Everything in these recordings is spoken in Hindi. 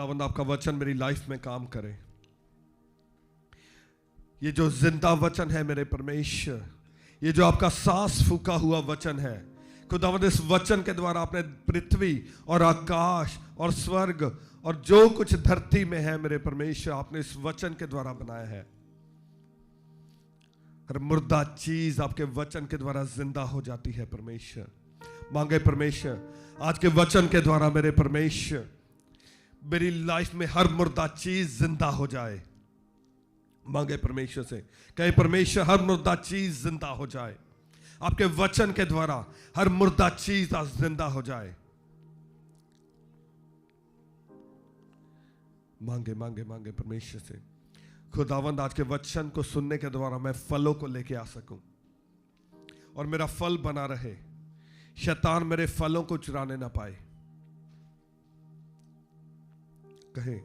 खुदावंद आपका वचन मेरी लाइफ में काम करे। ये जो जिंदा वचन है मेरे परमेश्वर, ये जो आपका सांस फूका हुआ वचन है खुदावंद, इस वचन के द्वारा आपने पृथ्वी और आकाश और स्वर्ग और जो कुछ धरती में है मेरे परमेश्वर, आपने इस वचन के द्वारा बनाया है। हर मुर्दा चीज आपके वचन के द्वारा जिंदा हो जाती है परमेश्वर। मांगे परमेश्वर आज के वचन के द्वारा मेरे परमेश्वर मेरी लाइफ में हर मुर्दा चीज जिंदा हो जाए। मांगे परमेश्वर से, कहे परमेश्वर हर मुर्दा चीज जिंदा हो जाए, आपके वचन के द्वारा हर मुर्दा चीज आज जिंदा हो जाए। मांगे मांगे मांगे परमेश्वर से, खुदावंद आज के वचन को सुनने के द्वारा मैं फलों को लेके आ सकूं और मेरा फल बना रहे, शैतान मेरे फलों को चुराने ना पाए। कहे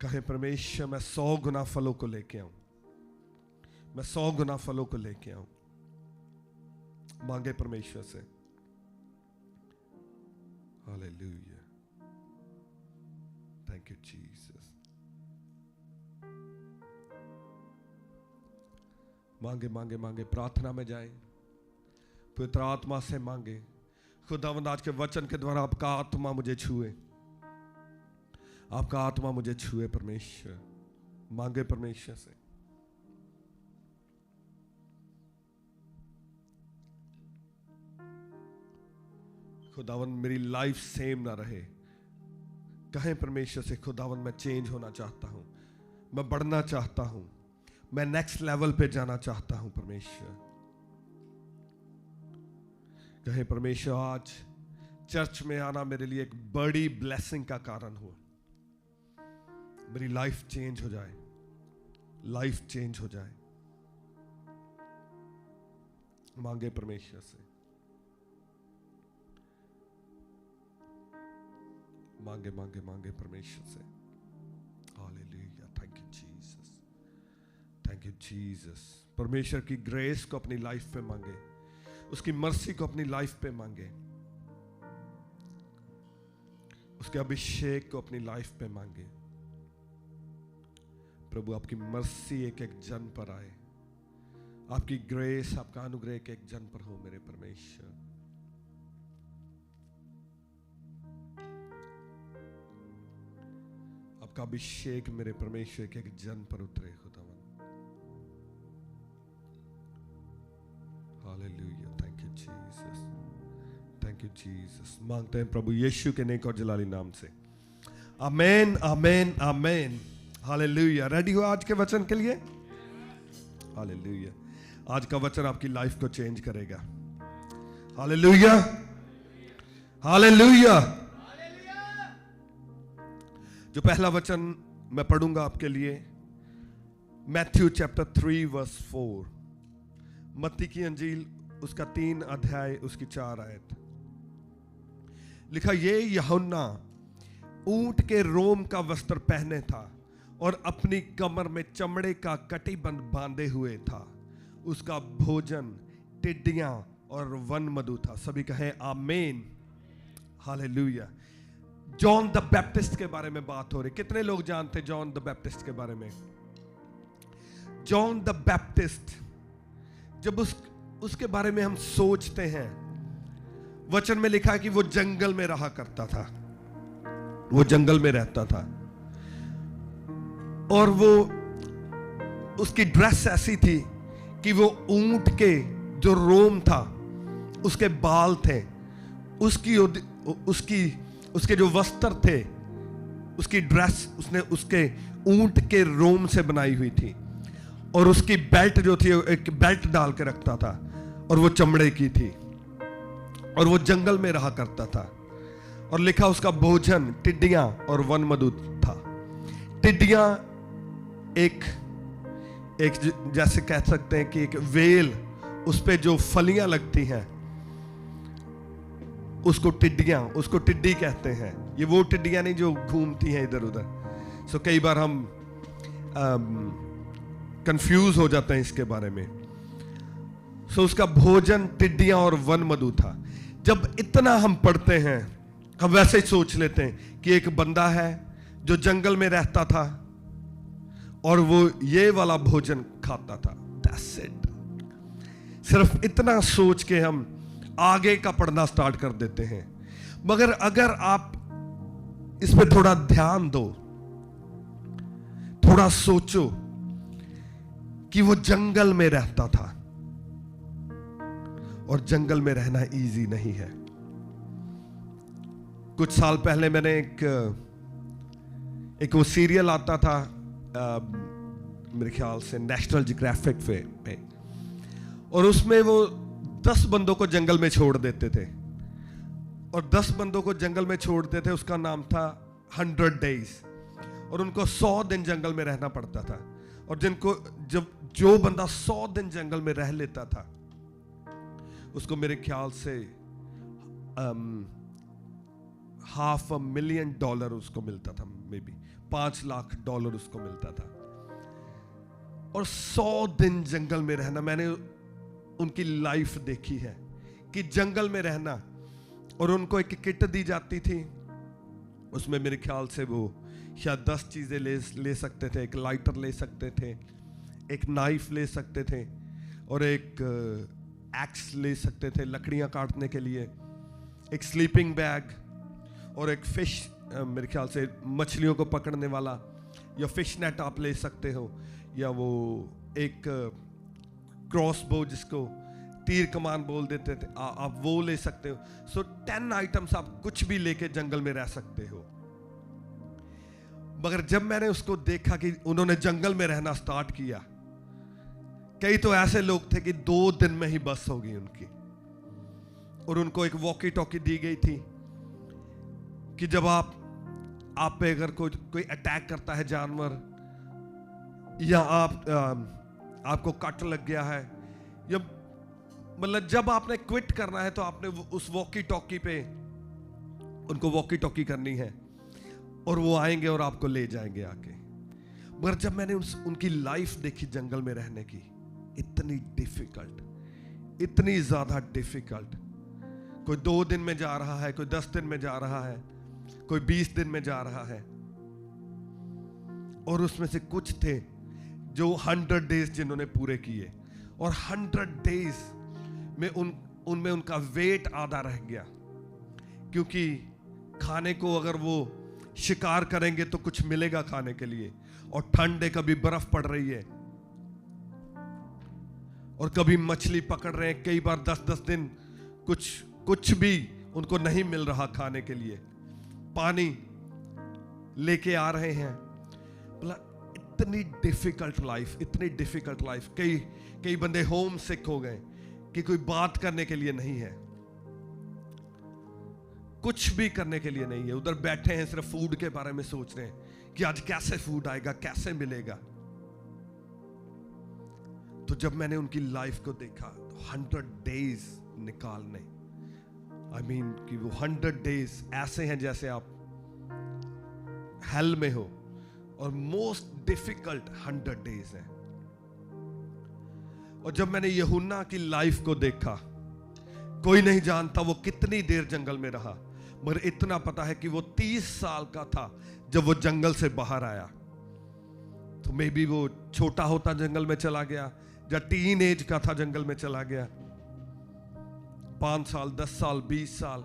कहे परमेश्वर मैं 100 गुना फलों को लेके आऊं, मैं 100 गुना फलों को लेके आऊं। मांगे परमेश्वर से। Hallelujah, thank you Jesus. मांगे मांगे मांगे, प्रार्थना में जाएं, पवित्र आत्मा से मांगे। खुदावंद आज के वचन के द्वारा आपका आत्मा मुझे छुए, आपका आत्मा मुझे छुए परमेश्वर। मांगे परमेश्वर से। खुदावंद मेरी लाइफ सेम ना रहे, कहें परमेश्वर से खुदावंद मैं चेंज होना चाहता हूं, मैं बढ़ना चाहता हूं, मैं नेक्स्ट लेवल पे जाना चाहता हूं परमेश्वर। कहें परमेश्वर आज चर्च में आना मेरे लिए एक बड़ी ब्लेसिंग का कारण हुआ, मेरी लाइफ चेंज हो जाए, लाइफ चेंज हो जाए। मांगे परमेश्वर से, मांगे मांगे मांगे परमेश्वर से। Hallelujah, thank you Jesus, thank you Jesus. परमेश्वर की ग्रेस को अपनी लाइफ पे मांगे, उसकी मर्सी को अपनी लाइफ पे मांगे, उसके अभिषेक को अपनी लाइफ पे मांगे। प्रभु आपकी मर्सी एक एक जन पर आए, आपकी ग्रेस, आपका अनुग्रह एक एक जन पर हो मेरे परमेश्वर। आपका अभिषेक मेरे परमेश्वर के एक जन पर उतरे खुदावन। Hallelujah, thank you Jesus, thank you Jesus. मांगते हैं प्रभु यीशु के नेक और जलाली नाम से, आमेन आमेन आमेन। हालेलुया। रेडी हो आज के वचन के लिए? हालेलुया। आज का वचन आपकी लाइफ को चेंज करेगा। Hallelujah, hallelujah. जो पहला वचन मैं पढ़ूंगा आपके लिए, मैथ्यू चैप्टर 3 वर्स 4, मत्ती की अंजील उसका 3 अध्याय उसकी 4 आयत। लिखा, ये यूहन्ना ऊंट के रोम का वस्त्र पहने था और अपनी कमर में चमड़े का कटिबंध बांधे हुए था। उसका भोजन टिड्डियां और वन मधु था। सभी कहें आमीन, हालेलुया। जॉन द बैप्टिस्ट के बारे में बात हो रही। कितने लोग जानते जॉन द बैप्टिस्ट के बारे में? जॉन द बैप्टिस्ट, जब उसके बारे में हम सोचते हैं, वचन में लिखा है कि वो जंगल में रहा करता था, वो जंगल में रहता था और वो उसकी ड्रेस ऐसी थी कि वो ऊंट के जो रोम था उसके बाल थे, उसके जो वस्त्र थे, उसकी ड्रेस उसने उसके ऊंट के रोम से बनाई हुई थी और उसकी बेल्ट जो थी एक बेल्ट डाल के रखता था और वो चमड़े की थी और वो जंगल में रहा करता था। और लिखा उसका भोजन टिड्डियां और वन मधु था। टिड्डियां एक जैसे कह सकते हैं कि एक वेल, उस पे जो फलियां लगती हैं उसको टिड्डी कहते हैं। ये वो टिड्डियां नहीं जो घूमती हैं इधर उधर। सो कई बार हम कंफ्यूज हो जाते हैं इसके बारे में। सो उसका भोजन टिड्डियां और वन मधु था। जब इतना हम पढ़ते हैं हम वैसे ही सोच लेते हैं कि एक बंदा है जो जंगल में रहता था और वो ये वाला भोजन खाता था। That's it. सिर्फ इतना सोच के हम आगे का पढ़ना स्टार्ट कर देते हैं। मगर अगर आप इस पे थोड़ा ध्यान दो, थोड़ा सोचो कि वो जंगल में रहता था और जंगल में रहना इजी नहीं है। कुछ साल पहले मैंने एक वो सीरियल आता था मेरे ख्याल से नेशनल जियोग्राफिक पे, और उसमें वो 10 बंदों को जंगल में छोड़ देते थे और 10 बंदों को जंगल में छोड़ते थे। उसका नाम था 100 डेज, और उनको 100 दिन जंगल में रहना पड़ता था। और जो बंदा 100 दिन जंगल में रह लेता था उसको मेरे ख्याल से $500,000 उसको मिलता था, मे बी $5 लाख उसको मिलता था। और 100 दिन जंगल में रहना, मैंने उनकी लाइफ देखी है कि जंगल में रहना। और उनको एक किट दी जाती थी, उसमें मेरे ख्याल से वो शायद 10 चीजें ले सकते थे। एक लाइटर ले सकते थे, एक नाइफ ले सकते थे, और एक एक्स ले सकते थे लकड़ियां काटने के लिए, एक स्लीपिंग बैग, और एक फिश, मेरे ख्याल से मछलियों को पकड़ने वाला, या फिश नेट आप ले सकते हो, या वो एक क्रॉस बो जिसको तीर कमान बोल देते थे, आप वो ले सकते हो। सो 10 आइटम्स आप कुछ भी लेके जंगल में रह सकते हो। मगर जब मैंने उसको देखा कि उन्होंने जंगल में रहना स्टार्ट किया, कई तो ऐसे लोग थे कि 2 दिन में ही बस हो गई उनकी। और उनको एक वॉकी टॉकी दी गई थी कि जब आप पे अगर कोई अटैक करता है जानवर, या आपको कट लग गया है, या मतलब जब आपने क्विट करना है तो आपने उस वॉकी टॉकी पे उनको वॉकी टॉकी करनी है, और वो आएंगे और आपको ले जाएंगे आके। मगर जब मैंने उनकी लाइफ देखी जंगल में रहने की, इतनी डिफिकल्ट, इतनी ज्यादा डिफिकल्ट। कोई 2 दिन में जा रहा है, कोई 10 दिन में जा रहा है, कोई 20 दिन में जा रहा है। और उसमें से कुछ थे जो 100 डेज जिन्होंने पूरे किए, और 100 डेज में उनमें उनका वेट आधा रह गया, क्योंकि खाने को अगर वो शिकार करेंगे तो कुछ मिलेगा खाने के लिए, और ठंड है, कभी बर्फ पड़ रही है, और कभी मछली पकड़ रहे हैं। कई बार 10-10 दिन कुछ भी उनको नहीं मिल रहा खाने के लिए, पानी लेके आ रहे हैं। इतनी डिफिकल्ट लाइफ, इतनी डिफिकल्ट लाइफ। कई बंदे होम सिक हो गए कि कोई बात करने के लिए नहीं है, कुछ भी करने के लिए नहीं है। उधर बैठे हैं, सिर्फ फूड के बारे में सोच रहे हैं कि आज कैसे फूड आएगा, कैसे मिलेगा। तो जब मैंने उनकी लाइफ को देखा, 100 डेज निकालने, आई मीन कि वो 100 डेज ऐसे हैं जैसे आप हेल में हो, और मोस्ट डिफिकल्ट 100 डेज है। और जब मैंने यूहन्ना की लाइफ को देखा, कोई नहीं जानता वो कितनी देर जंगल में रहा, मगर इतना पता है कि वो 30 साल का था जब वो जंगल से बाहर आया। तो मे बी वो छोटा होता जंगल में चला गया, या टीन एज का था जंगल में चला गया, 5 साल, 10 साल, 20 साल,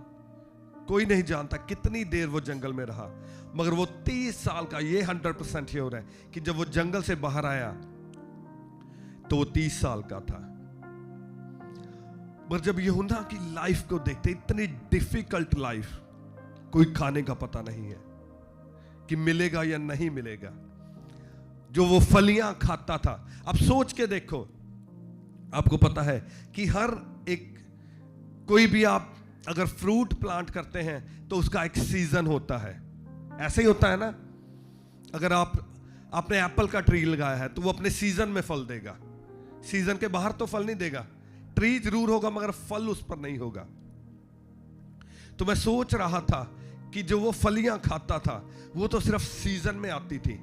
कोई नहीं जानता कितनी देर वो जंगल में रहा। मगर वो 30 साल का, ये 100% श्योर है कि जब वो जंगल से बाहर आया तो वो 30 साल का था। पर जब यूहन्ना की लाइफ को देखते, इतनी डिफिकल्ट लाइफ, कोई खाने का पता नहीं है कि मिलेगा या नहीं मिलेगा। जो वो फलियां खाता था, अब सोच के देखो, आपको पता है कि हर एक, कोई भी आप अगर फ्रूट प्लांट करते हैं तो उसका एक सीजन होता है, ऐसे ही होता है ना। अगर आपने एप्पल का ट्री लगाया है तो वो अपने सीजन में फल देगा, सीजन के बाहर तो फल नहीं देगा। ट्री जरूर होगा मगर फल उस पर नहीं होगा। तो मैं सोच रहा था कि जो वो फलियां खाता था वो तो सिर्फ सीजन में आती थी,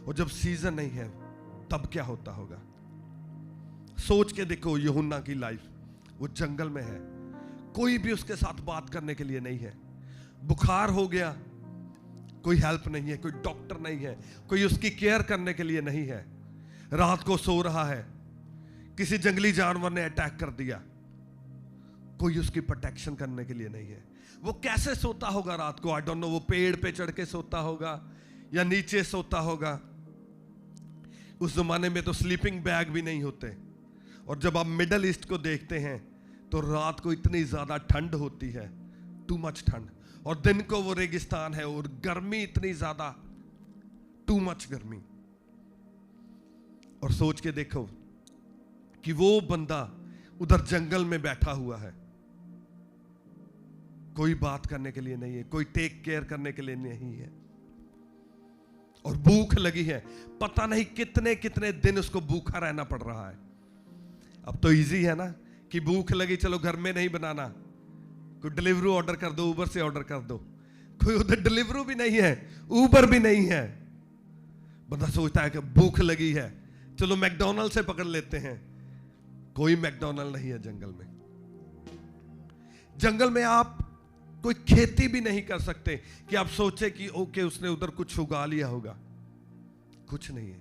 और जब सीजन नहीं है तब क्या होता होगा। सोच के देखो यूहन्ना की लाइफ, वो जंगल में है, कोई भी उसके साथ बात करने के लिए नहीं है, बुखार हो गया, कोई हेल्प नहीं है, कोई डॉक्टर नहीं है, कोई उसकी केयर करने के लिए नहीं है। रात को सो रहा है, किसी जंगली जानवर ने अटैक कर दिया, कोई उसकी प्रोटेक्शन करने के लिए नहीं है। वो कैसे सोता होगा रात को? I don't know. वो पेड़ पे चढ़ के सोता होगा या नीचे सोता होगा। उस जमाने में तो स्लीपिंग बैग भी नहीं होते। और जब आप मिडल ईस्ट को देखते हैं तो रात को इतनी ज्यादा ठंड होती है, टू मच ठंड, और दिन को वो रेगिस्तान है और गर्मी इतनी ज्यादा, टू मच गर्मी। और सोच के देखो कि वो बंदा उधर जंगल में बैठा हुआ है, कोई बात करने के लिए नहीं है, कोई टेक केयर करने के लिए नहीं है, और भूख लगी है। पता नहीं कितने कितने दिन उसको भूखा रहना पड़ रहा है। अब तो इजी है ना कि भूख लगी, चलो घर में नहीं बनाना, कोई डिलीवरी ऑर्डर कर दो, उबर से ऑर्डर कर दो। कोई उधर डिलीवरी भी नहीं है, उबर भी नहीं है। बंदा सोचता है कि भूख लगी है, चलो मैकडॉनल्ड से पकड़ लेते हैं। कोई मैकडॉनल्ड नहीं है जंगल में। जंगल में आप कोई खेती भी नहीं कर सकते कि आप सोचे कि ओके उसने उधर कुछ उगा लिया होगा। कुछ नहीं है,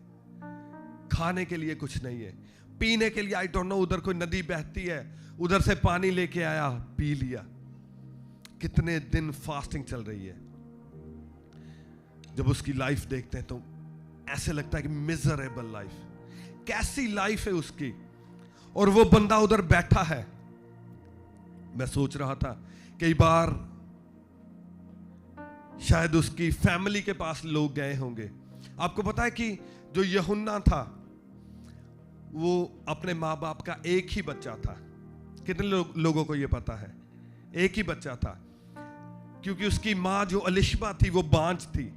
खाने के लिए कुछ नहीं है, पीने के लिए आई डोंट नो, उधर कोई नदी बहती है, उधर से पानी लेके आया, पी लिया। कितने दिन फास्टिंग चल रही है। जब उसकी लाइफ देखते हैं तो ऐसे लगता है कि मिजरेबल लाइफ, कैसी लाइफ है उसकी। और वो बंदा उधर बैठा है। मैं सोच रहा था कई बार शायद उसकी फैमिली के पास लोग गए होंगे। आपको पता है कि जो यूहन्ना था वो अपने माँ बाप का एक ही बच्चा था। कितने लोगों को यह पता है? एक ही बच्चा था, क्योंकि उसकी माँ जो अलिशबा थी वो बांझ थी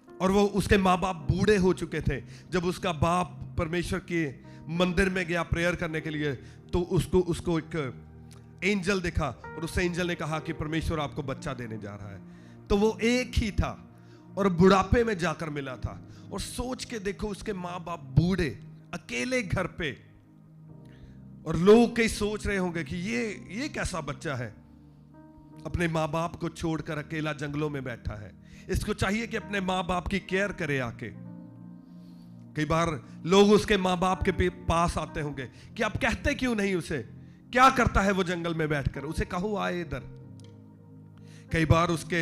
और वो उसके माँ बाप बूढ़े हो चुके थे। जब उसका बाप परमेश्वर के मंदिर में गया प्रेयर करने के लिए तो उसको एक एंजल दिखा और उस एंजल ने कहा कि परमेश्वर आपको बच्चा देने जा रहा है। तो वो एक ही था और बुढ़ापे में जाकर मिला था। और सोच के देखो, उसके माँ बाप बूढ़े, अकेले घर पे, और लोग कई सोच रहे होंगे कि ये कैसा बच्चा है, अपने माँ बाप को छोड़कर अकेला जंगलों में बैठा है। इसको चाहिए कि अपने माँ बाप की केयर करे आके। कई बार लोग उसके माँ बाप के पास आते होंगे कि आप कहते क्यों नहीं उसे, क्या करता है वो जंगल में बैठकर, उसे कहो आए इधर। कई बार उसके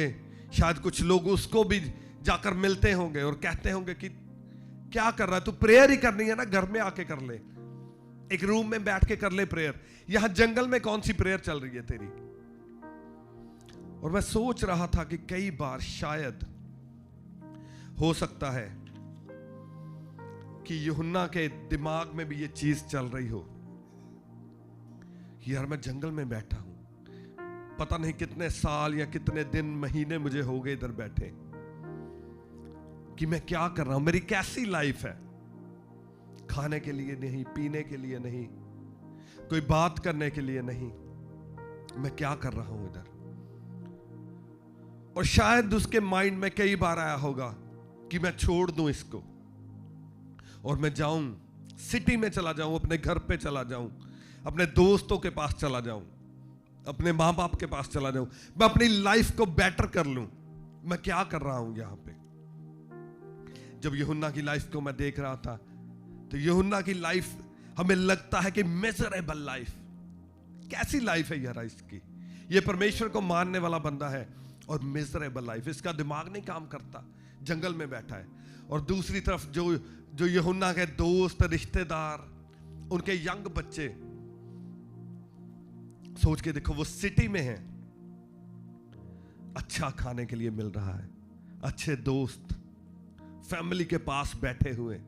शायद कुछ लोग उसको भी जाकर मिलते होंगे और कहते होंगे कि क्या कर रहा है तू, प्रेयर ही करनी है ना, घर में आके कर ले, एक रूम में बैठ के कर ले प्रेयर, यहां जंगल में कौन सी प्रेयर चल रही है तेरी। और मैं सोच रहा था कि कई बार शायद हो सकता है कि यूहन्ना के दिमाग में भी ये चीज चल रही हो कि यार मैं जंगल में बैठा हूं, पता नहीं कितने साल या कितने दिन महीने मुझे हो गए इधर बैठे, कि मैं क्या कर रहा हूं, मेरी कैसी लाइफ है। खाने के लिए नहीं, पीने के लिए नहीं, कोई बात करने के लिए नहीं, मैं क्या कर रहा हूं इधर। और शायद उसके माइंड में कई बार आया होगा कि मैं छोड़ दूं इसको और मैं जाऊं, सिटी में चला जाऊं, अपने घर पे चला जाऊं, अपने दोस्तों के पास चला जाऊं, अपने माँ बाप के पास चला जाऊं, मैं अपनी लाइफ को बेटर कर लूं। मैं क्या कर रहा हूं यहां पे। जब यूहन्ना की लाइफ को मैं देख रहा था तो यूहन्ना की लाइफ हमें लगता है कि मिजरेबल लाइफ, कैसी लाइफ है यार इसकी। ये परमेश्वर को मानने वाला बंदा है और मिजरेबल लाइफ, इसका दिमाग नहीं काम करता, जंगल में बैठा है। और दूसरी तरफ जो यूहन्ना के दोस्त, रिश्तेदार, उनके यंग बच्चे, सोच के देखो वो सिटी में है, अच्छा खाने के लिए मिल रहा है, अच्छे दोस्त, फैमिली के पास बैठे हुए,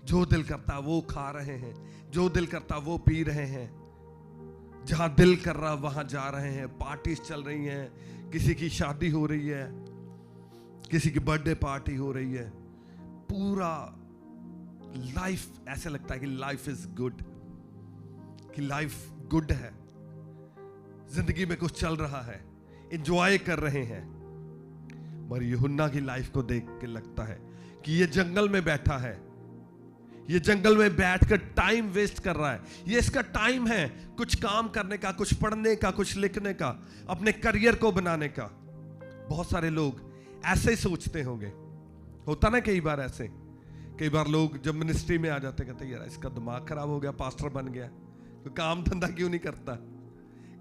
जो दिल करता वो खा रहे हैं, जो दिल करता वो पी रहे हैं, जहां दिल कर रहा वहां जा रहे हैं, पार्टीज चल रही हैं, किसी की शादी हो रही है, किसी की बर्थडे पार्टी हो रही है। पूरा लाइफ ऐसे लगता है कि लाइफ इज गुड, कि लाइफ गुड है, जिंदगी में कुछ चल रहा है, एंजॉय कर रहे हैं। मगर यूहन्ना की लाइफ को देख के लगता है कि ये जंगल में बैठा है, ये जंगल में बैठकर टाइम वेस्ट कर रहा है। ये इसका टाइम है कुछ काम करने का, कुछ पढ़ने का, कुछ लिखने का, अपने करियर को बनाने का। बहुत सारे लोग ऐसे ही सोचते होंगे, होता ना कई बार ऐसे। कई बार लोग जब मिनिस्ट्री में आ जाते कहते यार इसका दिमाग खराब हो गया, पास्टर बन गया, तो काम धंधा क्यों नहीं करता,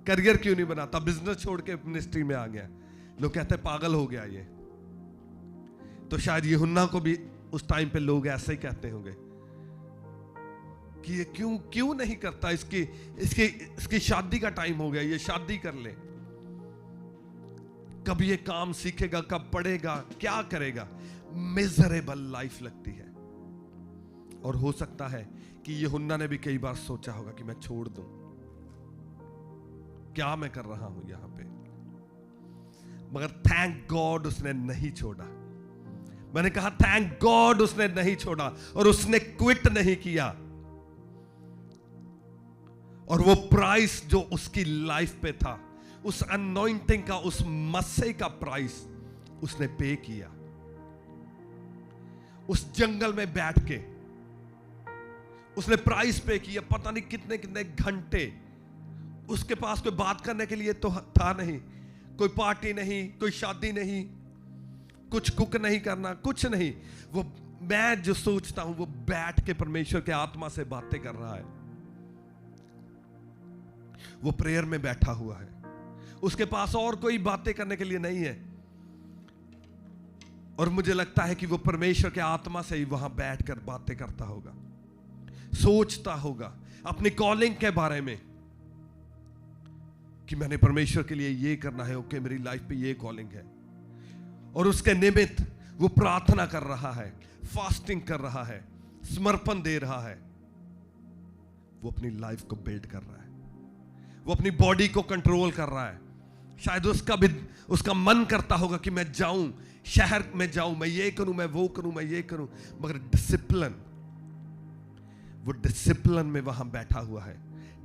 करियर क्यों नहीं बनाता, बिजनेस छोड़ के मिनिस्ट्री में आ गया। लोग कहते हैं पागल हो गया ये। तो शायद यूहन्ना को भी उस टाइम पे लोग ऐसे ही कहते होंगे कि ये क्यों नहीं करता, इसकी शादी का टाइम हो गया, ये शादी कर ले, कब ये काम सीखेगा, कब पढ़ेगा, क्या करेगा। मिजरेबल लाइफ लगती है। और हो सकता है कि यूहन्ना ने भी कई बार सोचा होगा कि मैं छोड़ दूं, क्या मैं कर रहा हूं यहां पे। मगर थैंक गॉड उसने नहीं छोड़ा। मैंने कहा थैंक गॉड उसने नहीं छोड़ा और उसने क्विट नहीं किया। और वो प्राइस जो उसकी लाइफ पे था, उस अनॉइंटिंग का, उस मस्से का प्राइस उसने पे किया। उस जंगल में बैठ के उसने प्राइस पे किया। पता नहीं कितने कितने घंटे। उसके पास कोई बात करने के लिए तो था नहीं, कोई पार्टी नहीं, कोई शादी नहीं, कुछ कुक नहीं करना, कुछ नहीं। वो मैं जो सोचता हूं वो बैठ के परमेश्वर के आत्मा से बातें कर रहा है। वो प्रेयर में बैठा हुआ है, उसके पास और कोई बातें करने के लिए नहीं है। और मुझे लगता है कि वो परमेश्वर के आत्मा से ही वहां बैठकर बातें करता होगा, सोचता होगा अपनी कॉलिंग के बारे में कि मैंने परमेश्वर के लिए ये करना है, ओके मेरी लाइफ पे ये कॉलिंग है। और उसके निमित्त वो प्रार्थना कर रहा है, फास्टिंग कर रहा है, समर्पण दे रहा है। वो अपनी लाइफ को बिल्ड कर रहा है, वो अपनी बॉडी को कंट्रोल कर रहा है। शायद उसका मन करता होगा कि मैं जाऊं, शहर में जाऊं, मैं ये करूं, मैं वो करूं, मैं ये करूं। मगर डिसिप्लिन, वो डिसिप्लिन में वहां बैठा हुआ है।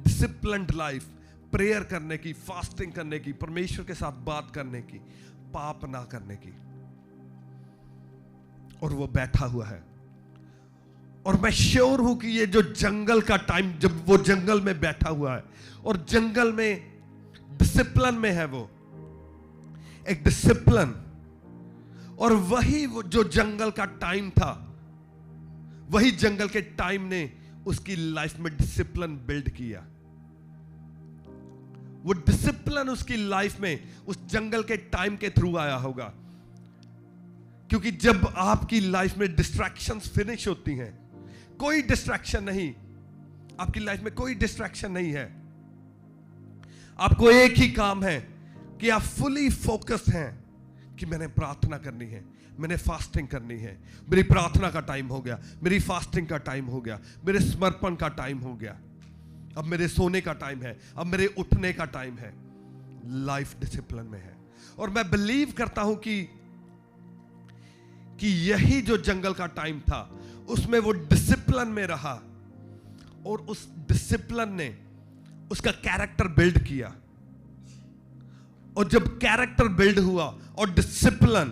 डिसिप्लिन्ड लाइफ, प्रेयर करने की, फास्टिंग करने की, परमेश्वर के साथ बात करने की, पाप ना करने की। और वो बैठा हुआ है। और मैं श्योर हूं कि ये जो जंगल का टाइम, जब वो जंगल में बैठा हुआ है और जंगल में डिसिप्लिन में है, वो एक डिसिप्लिन, और वही वो जो जंगल का टाइम था, वही जंगल के टाइम ने उसकी लाइफ में डिसिप्लिन बिल्ड किया। वो डिसिप्लिन उसकी लाइफ में उस जंगल के टाइम के थ्रू आया होगा। क्योंकि जब आपकी लाइफ में डिस्ट्रैक्शंस फिनिश होती हैं, कोई डिस्ट्रैक्शन नहीं, आपकी लाइफ में कोई डिस्ट्रैक्शन नहीं है, आपको एक ही काम है कि आप फुली फोकस्ड हैं कि मैंने प्रार्थना करनी है, मैंने फास्टिंग करनी है, मेरी प्रार्थना का टाइम हो गया, मेरी फास्टिंग का टाइम हो गया, मेरे समर्पण का टाइम हो गया, अब मेरे सोने का टाइम है, अब मेरे उठने का टाइम है। लाइफ डिसिप्लिन में है। और मैं बिलीव करता हूं कि यही जो जंगल का टाइम था, उसमें वो डिसिप्लिन में रहा और उस डिसिप्लिन ने उसका कैरेक्टर बिल्ड किया। और जब कैरेक्टर बिल्ड हुआ और डिसिप्लिन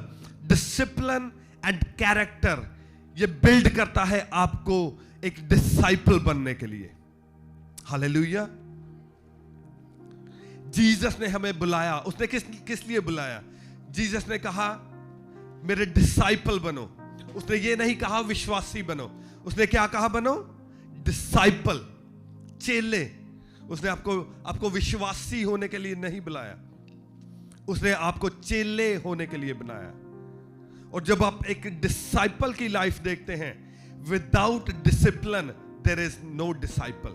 एंड कैरेक्टर ये बिल्ड करता है आपको एक डिसाइपल बनने के लिए। हालेलुया। जीसस ने हमें बुलाया। उसने किस लिए बुलाया? जीसस ने कहा मेरे डिसाइपल बनो। उसने ये नहीं कहा विश्वासी बनो। उसने क्या कहा? बनो डिसाइपल, चेले। उसने आपको विश्वासी होने के लिए नहीं बुलाया, उसने आपको चेले होने के लिए बनाया। और जब आप एक डिसाइपल की लाइफ देखते हैं, without discipline there is no disciple.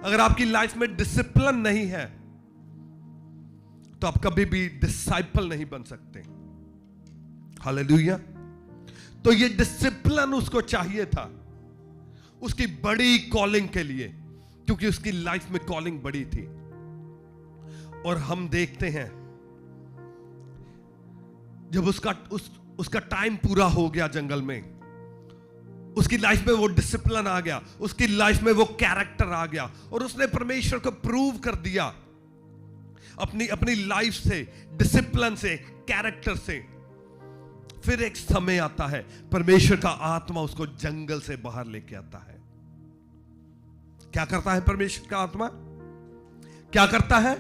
अगर आपकी लाइफ में डिसिप्लिन नहीं है तो आप कभी भी डिसाइपल नहीं बन सकते। हालेलुया। तो ये डिसिप्लिन उसको चाहिए था उसकी बड़ी कॉलिंग के लिए, क्योंकि उसकी लाइफ में कॉलिंग बड़ी थी। और हम देखते हैं जब उसका टाइम पूरा हो गया जंगल में, उसकी लाइफ में वो डिसिप्लिन आ गया, उसकी लाइफ में वो कैरेक्टर आ गया और उसने परमेश्वर को प्रूव कर दिया अपनी लाइफ से, डिसिप्लिन से, कैरेक्टर से। फिर एक समय आता है, परमेश्वर का आत्मा उसको जंगल से बाहर लेके आता है। क्या करता है परमेश्वर का आत्मा? क्या करता है?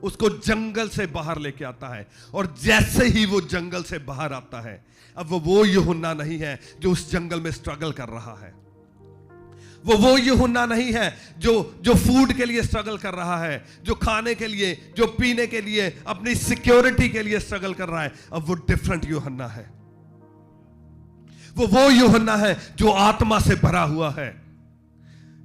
उसको जंगल से बाहर लेके आता है। और जैसे ही वो जंगल से बाहर आता है, अब वो यूहन्ना नहीं है जो उस जंगल में स्ट्रगल कर रहा है। वो यूहन्ना नहीं है जो फूड के लिए स्ट्रगल कर रहा है, जो खाने के लिए, जो पीने के लिए, अपनी सिक्योरिटी के लिए स्ट्रगल कर रहा है। अब वो डिफरेंट यूहन्ना है। वो यूहन्ना है जो आत्मा से भरा हुआ है,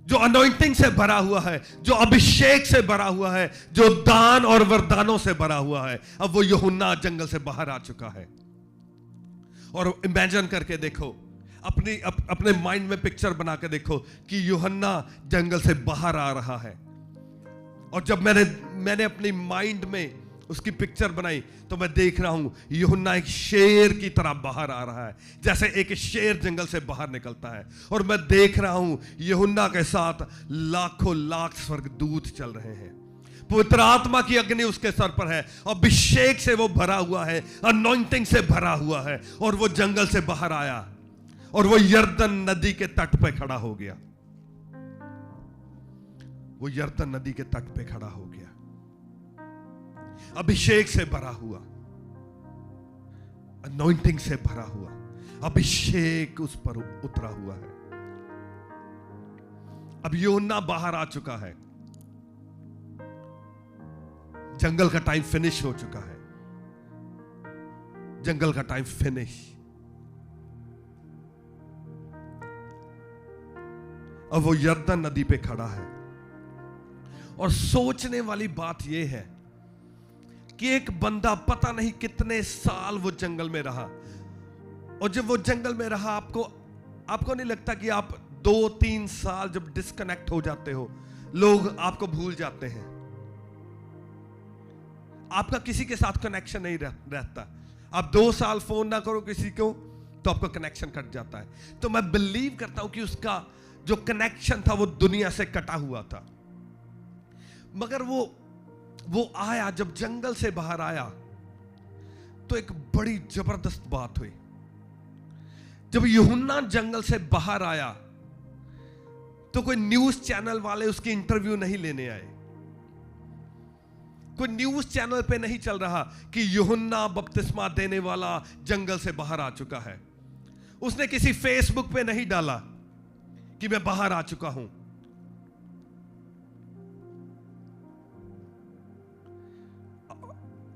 जो अनॉइंटिंग से भरा हुआ है, जो अभिषेक से भरा हुआ है, जो दान और वरदानों से भरा हुआ है। अब वो यूहन्ना जंगल से बाहर आ चुका है। और इमेजिन करके देखो, अपने माइंड में पिक्चर बना के देखो कि यूहन्ना जंगल से बाहर आ रहा है। और जब मैंने अपनी माइंड में उसकी पिक्चर बनाई तो मैं देख रहा हूं यूहन्ना एक शेर की तरह बाहर आ रहा है, जैसे एक शेर जंगल से बाहर निकलता है। और मैं देख रहा हूं यूहन्ना के साथ लाखों लाख स्वर्गदूत चल रहे हैं। पवित्र आत्मा की अग्नि उसके सर पर है, अभिषेक से वो भरा हुआ है, अनॉइंटिंग से भरा हुआ है। और वो जंगल से बाहर आया और वो यरदन नदी के तट पे खड़ा हो गया। वो यरदन नदी के तट पे खड़ा हो गया, अभिषेक से भरा हुआ, अनॉइंटिंग से भरा हुआ, अभिषेक उस पर उतरा हुआ है। अब यूहन्ना बाहर आ चुका है, जंगल का टाइम फिनिश हो चुका है, जंगल का टाइम फिनिश। अब वो यरदन नदी पे खड़ा है। और सोचने वाली बात यह है कि एक बंदा पता नहीं कितने साल वो जंगल में रहा। और जब वो जंगल में रहा, आपको नहीं लगता कि आप 2-3 साल जब डिस्कनेक्ट हो जाते हो, लोग आपको भूल जाते हैं, आपका किसी के साथ कनेक्शन नहीं रहता। आप 2 साल फोन ना करो किसी को तो आपका कनेक्शन कट जाता है। तो मैं बिलीव करता हूं कि उसका जो कनेक्शन था वो दुनिया से कटा हुआ था। मगर वो आया, जब जंगल से बाहर आया तो एक बड़ी जबरदस्त बात हुई। जब यूहन्ना जंगल से बाहर आया तो कोई न्यूज चैनल वाले उसकी इंटरव्यू नहीं लेने आए। कोई न्यूज चैनल पे नहीं चल रहा कि यूहन्ना बपतिस्मा देने वाला जंगल से बाहर आ चुका है। उसने किसी फेसबुक पे नहीं डाला कि मैं बाहर आ चुका हूं।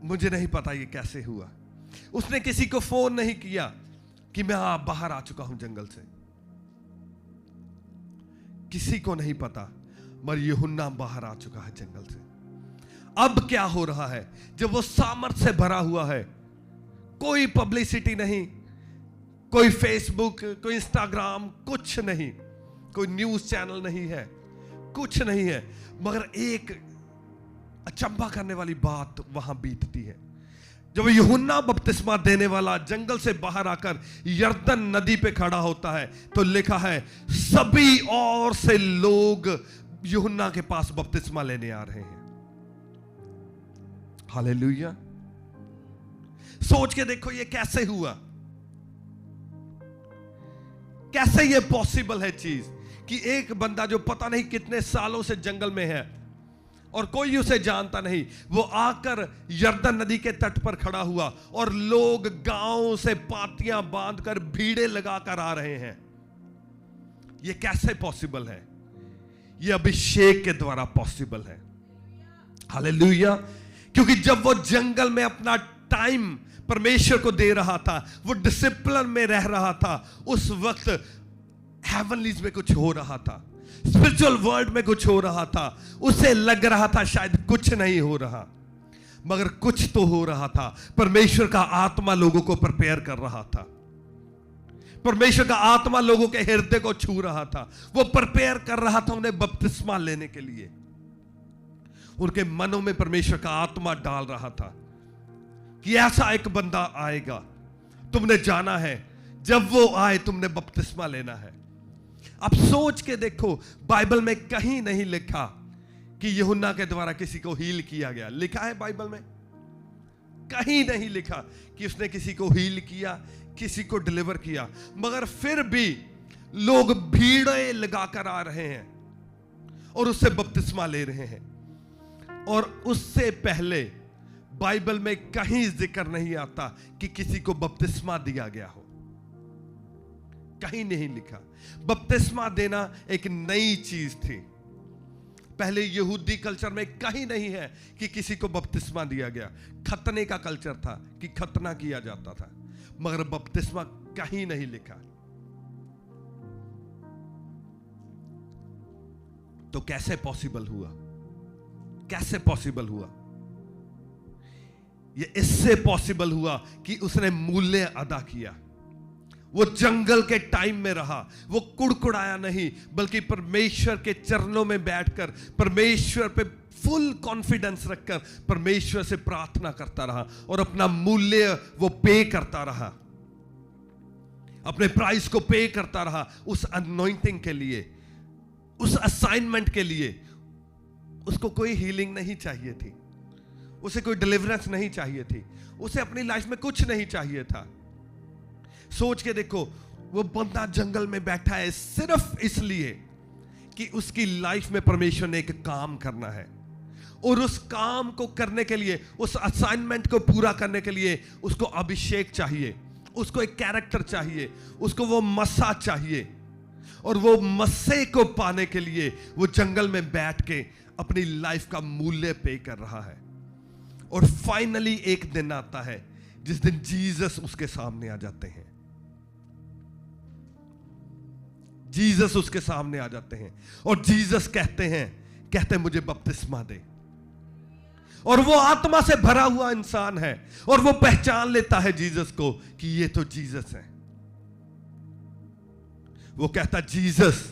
मुझे नहीं पता ये कैसे हुआ। उसने किसी को फोन नहीं किया कि मैं बाहर आ चुका हूं जंगल से, किसी को नहीं पता, मगर यूहन्ना बाहर आ चुका है जंगल से। अब क्या हो रहा है? जब वो सामर्थ से भरा हुआ है, कोई पब्लिसिटी नहीं, कोई फेसबुक, कोई इंस्टाग्राम, कुछ नहीं, कोई न्यूज चैनल नहीं है, कुछ नहीं है, मगर एक अचंभा करने वाली बात वहां बीतती है। जब यूहन्ना बपतिस्मा देने वाला जंगल से बाहर आकर यरदन नदी पे खड़ा होता है तो लिखा है सभी ओर से लोग यूहन्ना के पास बपतिस्मा लेने आ रहे हैं। हालेलुया। सोच के देखो ये कैसे हुआ, कैसे ये पॉसिबल है चीज कि एक बंदा जो पता नहीं कितने सालों से जंगल में है और कोई उसे जानता नहीं, वो आकर यरदन नदी के तट पर खड़ा हुआ और लोग गांव से पातियां बांधकर भीड़े लगाकर आ रहे हैं। ये कैसे पॉसिबल है? ये अभिषेक के द्वारा पॉसिबल है। हालेलुया। क्योंकि जब वो जंगल में अपना टाइम परमेश्वर को दे रहा था, वो डिसिप्लिन में रह रहा था, उस वक्त हेवनलीज में कुछ हो रहा था, स्पिरिचुअल वर्ल्ड में कुछ हो रहा था। उसे लग रहा था शायद कुछ नहीं हो रहा, मगर कुछ तो हो रहा था। परमेश्वर का आत्मा लोगों को प्रिपेयर कर रहा था, परमेश्वर का आत्मा लोगों के हृदय को छू रहा था, वो प्रिपेयर कर रहा था उन्हें बपतिस्मा लेने के लिए। उनके मनों में परमेश्वर का आत्मा डाल रहा था कि ऐसा एक बंदा आएगा, तुमने जाना है, जब वो आए तुमने बपतिस्मा लेना है। अब सोच के देखो, बाइबल में कहीं नहीं लिखा कि यूहन्ना के द्वारा किसी को हील किया गया। लिखा है बाइबल में? कहीं नहीं लिखा कि उसने किसी को हील किया, किसी को डिलीवर किया, मगर फिर भी लोग भीड़ें लगाकर आ रहे हैं और उससे बपतिस्मा ले रहे हैं। और उससे पहले बाइबल में कहीं जिक्र नहीं आता कि किसी को बपतिस्मा दिया गया हो, कहीं नहीं लिखा। बपतिस्मा देना एक नई चीज थी। पहले यहूदी कल्चर में कहीं नहीं है कि किसी को बपतिस्मा दिया गया। खतने का कल्चर था कि खतना किया जाता था, मगर बपतिस्मा कहीं नहीं लिखा। तो कैसे पॉसिबल हुआ? कैसे पॉसिबल हुआ? ये इससे पॉसिबल हुआ कि उसने मूल्य अदा किया। वो जंगल के टाइम में रहा, वो कुड़कुड़ाया नहीं, बल्कि परमेश्वर के चरणों में बैठकर परमेश्वर पे फुल कॉन्फिडेंस रखकर परमेश्वर से प्रार्थना करता रहा और अपना मूल्य वो पे करता रहा, अपने प्राइस को पे करता रहा उस अनॉइंटिंग के लिए, उस असाइनमेंट के लिए। उसको कोई हीलिंग नहीं चाहिए थी, उसे कोई डिलीवरेंस नहीं चाहिए थी, उसे अपनी लाइफ में कुछ नहीं चाहिए था। सोच के देखो, वो बंदा जंगल में बैठा है सिर्फ इसलिए कि उसकी लाइफ में परमेश्वर ने एक काम करना है, और उस काम को करने के लिए, उस असाइनमेंट को पूरा करने के लिए उसको अभिषेक चाहिए, उसको एक कैरेक्टर चाहिए, उसको वो मस्सा चाहिए। और वो मस्से को पाने के लिए वो जंगल में बैठ के अपनी लाइफ का मूल्य पे कर रहा है। और फाइनली एक दिन आता है जिस दिन जीसस उसके सामने आ जाते हैं। जीसस उसके सामने आ जाते हैं और जीसस कहते मुझे बपतिस्मा दे। और वो आत्मा से भरा हुआ इंसान है और वो पहचान लेता है जीसस को कि ये तो जीसस है। वो कहता, जीसस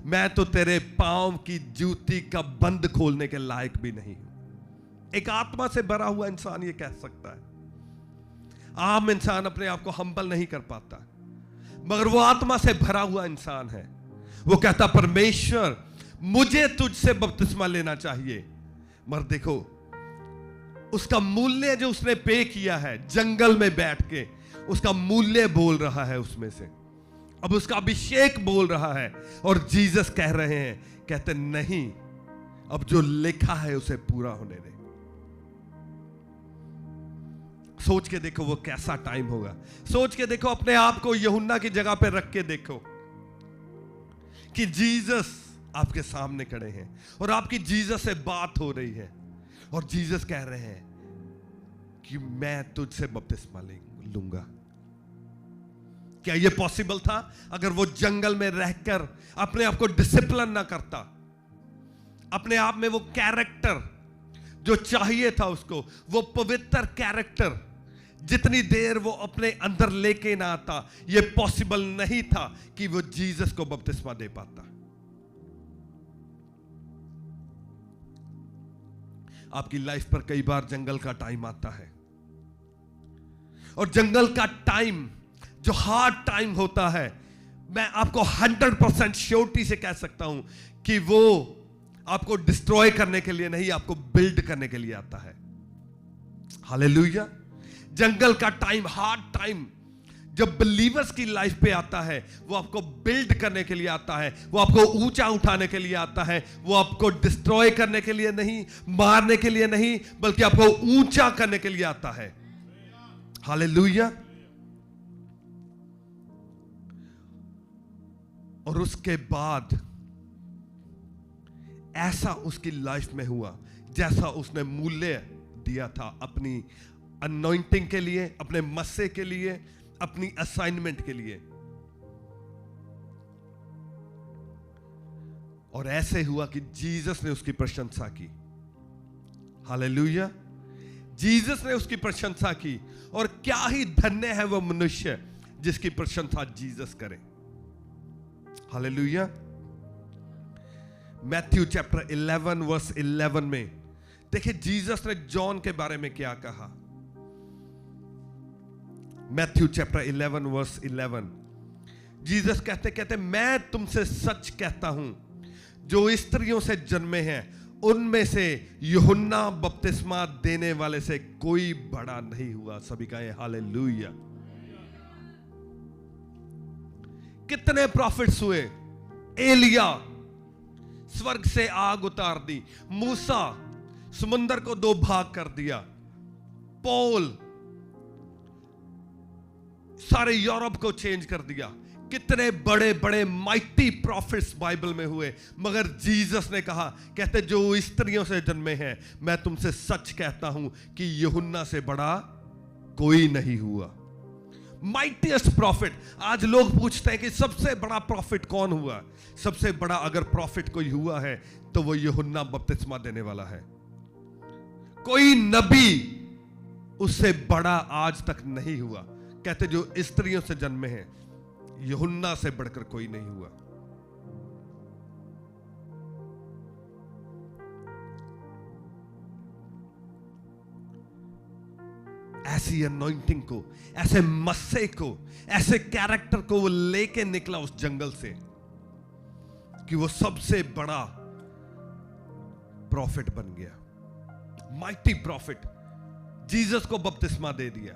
मैं तो तेरे पांव की जूती का बंद खोलने के लायक भी नहीं हूं। एक आत्मा से भरा हुआ इंसान ये कह सकता है। आम इंसान अपने आप को हम्बल नहीं कर पाता, मगर वो आत्मा से भरा हुआ इंसान है। वो कहता, परमेश्वर मुझे तुझसे बपतिस्मा लेना चाहिए। मगर देखो, उसका मूल्य जो उसने पे किया है जंगल में बैठ के, उसका मूल्य बोल रहा है उसमें से। अब उसका अभिषेक बोल रहा है और जीसस कह रहे हैं, कहते नहीं, अब जो लिखा है उसे पूरा होने दे। सोच के देखो वो कैसा टाइम होगा। सोच के देखो, अपने आप को यूहन्ना की जगह पे रख के देखो कि जीसस आपके सामने खड़े हैं और आपकी जीसस से बात हो रही है और जीसस कह रहे हैं कि मैं तुझसे बपतिस्मा लूंगा। क्या यह पॉसिबल था? अगर वो जंगल में रहकर अपने आप को डिसिप्लिन ना करता, अपने आप में वो कैरेक्टर जो चाहिए था उसको, वो पवित्र कैरेक्टर जितनी देर वो अपने अंदर लेके ना आता, यह पॉसिबल नहीं था कि वो जीसस को बपतिस्मा दे पाता। आपकी लाइफ पर कई बार जंगल का टाइम आता है और जंगल का टाइम जो हार्ड टाइम होता है, मैं आपको 100% श्योरिटी से कह सकता हूं कि वो आपको डिस्ट्रॉय करने के लिए नहीं, आपको बिल्ड करने के लिए आता है। हालेलुया। जंगल का टाइम, हार्ड टाइम जब बिलीवर्स की लाइफ पे आता है, वो आपको बिल्ड करने के लिए आता है, वो आपको ऊंचा उठाने के लिए आता है, वो आपको डिस्ट्रॉय करने के लिए नहीं, मारने के लिए नहीं, बल्कि आपको ऊंचा करने के लिए आता है। हालेलुया। और उसके बाद ऐसा उसकी लाइफ में हुआ जैसा उसने मूल्य दिया था अपनी अनॉइंटिंग के लिए, अपने मस्से के लिए, अपनी असाइनमेंट के लिए। और ऐसे हुआ कि जीसस ने उसकी प्रशंसा की। हालेलुया। जीसस ने उसकी प्रशंसा की। और क्या ही धन्य है वो मनुष्य जिसकी प्रशंसा जीसस करे। हालेलुया। मैथ्यू चैप्टर 11 वर्स 11 में देखिए जीसस ने जॉन के बारे में क्या कहा। मैथ्यू चैप्टर 11 वर्स 11, जीसस कहते मैं तुमसे सच कहता हूं, जो स्त्रियों से जन्मे हैं उनमें से यूहन्ना बपतिस्मा देने वाले से कोई बड़ा नहीं हुआ। सभी कहें हालेलुया। कितने प्रॉफिट्स हुए? एलिया स्वर्ग से आग उतार दी, मूसा समुंदर को 2 भाग कर दिया, पौल सारे यूरोप को चेंज कर दिया। कितने बड़े बड़े माइटी प्रॉफिट्स बाइबल में हुए, मगर जीसस ने कहा, कहते जो स्त्रियों से जन्मे हैं, मैं तुमसे सच कहता हूं कि यूहन्ना से बड़ा कोई नहीं हुआ। Mightiest profit. आज लोग पूछते हैं कि सबसे बड़ा प्रॉफिट कौन हुआ? सबसे बड़ा अगर प्रॉफिट कोई हुआ है तो वो यूहन्ना बपतिस्मा देने वाला है। कोई नबी उससे बड़ा आज तक नहीं हुआ। कहते जो स्त्रियों से जन्मे हैं, यूहन्ना से बढ़कर कोई नहीं हुआ। ऐसी अनॉइंटिंग को, ऐसे मस्से को, ऐसे कैरेक्टर को वो लेके निकला उस जंगल से कि वो सबसे बड़ा प्रॉफिट बन गया। Mighty profit. जीसस को बपतिस्मा दे दिया।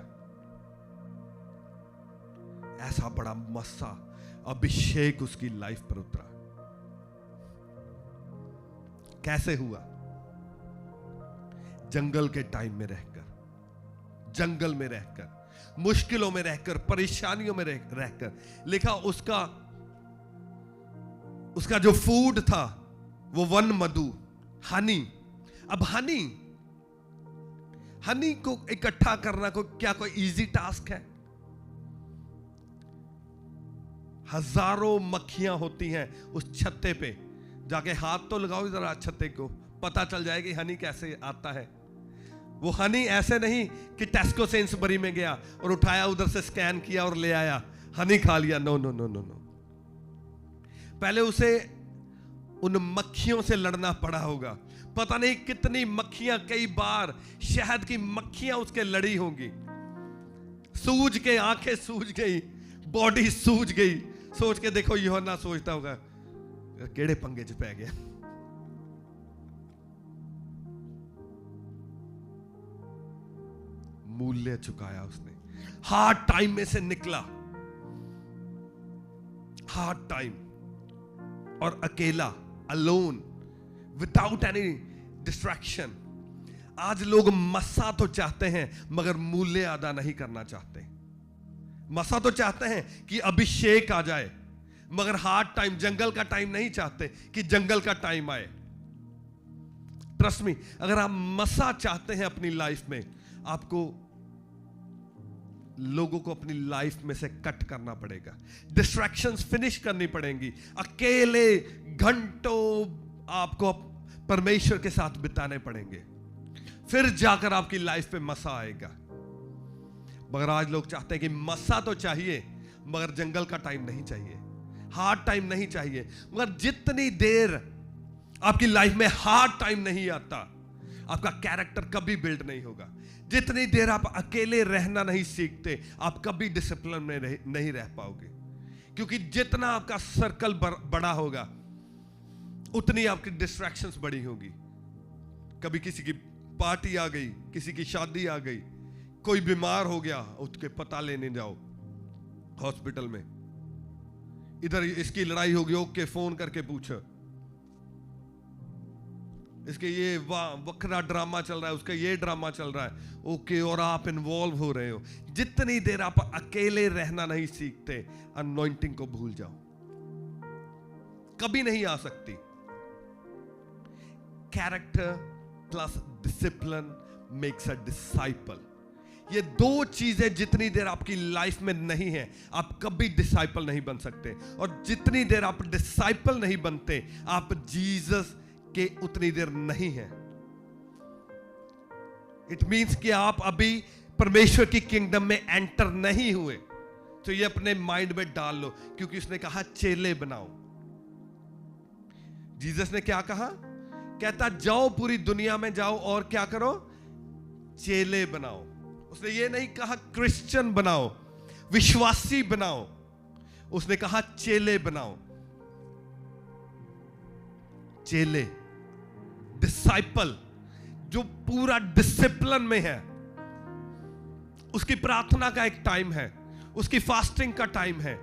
ऐसा बड़ा मस्सा, अभिषेक उसकी लाइफ पर उतरा। कैसे हुआ? जंगल के टाइम में रहकर, जंगल में रहकर, मुश्किलों में रहकर, परेशानियों में रहकर। लिखा उसका जो फूड था वो वन मधु, हनी। अब हनी को इकट्ठा करना क्या कोई इजी टास्क है? हजारों मक्खियां होती हैं उस छत्ते पे। जाके हाथ तो लगाओ जरा छत्ते को, पता चल जाए कि हनी कैसे आता है। वो हनी ऐसे नहीं कि टेस्को सेंसबरी में गया और उठाया, उधर से स्कैन किया और ले आया, हनी खा लिया। No no no no no. पहले उसे उन मक्खियों से लड़ना पड़ा होगा। पता नहीं कितनी मक्खियां, कई बार शहद की मक्खियां उसके लड़ी होंगी। सूज के आंखें सूज गई, बॉडी सूज गई। सोच के देखो, यूहन्ना सोचता होगा केड़े पंगे च पै गया। मूल्य चुकाया उसने। हार्ड टाइम में से निकला, हार्ड टाइम, और अकेला, अलोन, विदाउट एनी डिस्ट्रैक्शन। आज लोग मस्सा तो चाहते हैं मगर मूल्य अदा नहीं करना चाहते। मसा तो चाहते हैं कि अभिषेक आ जाए, मगर हार्ड टाइम, जंगल का टाइम नहीं चाहते कि जंगल का टाइम आए। ट्रस्ट मी, अगर आप मसा चाहते हैं अपनी लाइफ में, आपको लोगों को अपनी लाइफ में से कट करना पड़ेगा। डिस्ट्रैक्शंस फिनिश करनी पड़ेंगी। अकेले घंटों आपको परमेश्वर के साथ बिताने पड़ेंगे, फिर जाकर आपकी लाइफ पे मसा आएगा। मगर आज लोग चाहते हैं कि मसा तो चाहिए मगर जंगल का टाइम नहीं चाहिए, हार्ड टाइम नहीं चाहिए। मगर जितनी देर आपकी लाइफ में हार्ड टाइम नहीं आता, आपका कैरेक्टर कभी बिल्ड नहीं होगा। जितनी देर आप अकेले रहना नहीं सीखते, आप कभी डिसिप्लिन में नहीं रह पाओगे। क्योंकि जितना आपका सर्कल बड़ा होगा, उतनी आपकी डिस्ट्रैक्शंस बड़ी होगी। कभी किसी की पार्टी आ गई, किसी की शादी आ गई, कोई बीमार हो गया, उसके पता लेने जाओ हॉस्पिटल में। इधर इसकी लड़ाई हो गई, ओके फोन करके पूछो, इसके ये वक्रा ड्रामा चल रहा है, उसका ये ड्रामा चल रहा है, ओके, और आप इन्वॉल्व हो रहे हो। जितनी देर आप अकेले रहना नहीं सीखते, अनॉइंटिंग को भूल जाओ, कभी नहीं आ सकती। Character plus discipline makes a disciple. ये दो चीजें जितनी देर आपकी लाइफ में नहीं है, आप कभी डिसाइपल नहीं बन सकते। और जितनी देर आप डिसाइपल नहीं बनते, आप जीसस के उतनी देर नहीं है। इट मींस कि आप अभी परमेश्वर की किंगडम में एंटर नहीं हुए। तो ये अपने माइंड में डाल लो, क्योंकि उसने कहा चेले बनाओ। जीसस ने क्या कहा? कहता जाओ पूरी दुनिया में जाओ और क्या करो? चेले बनाओ। उसने ये नहीं कहा क्रिश्चियन बनाओ, विश्वासी बनाओ, उसने कहा चेले बनाओ। चेले डिसाइपल जो पूरा डिसिप्लिन में है, उसकी प्रार्थना का एक टाइम है, उसकी फास्टिंग का टाइम है,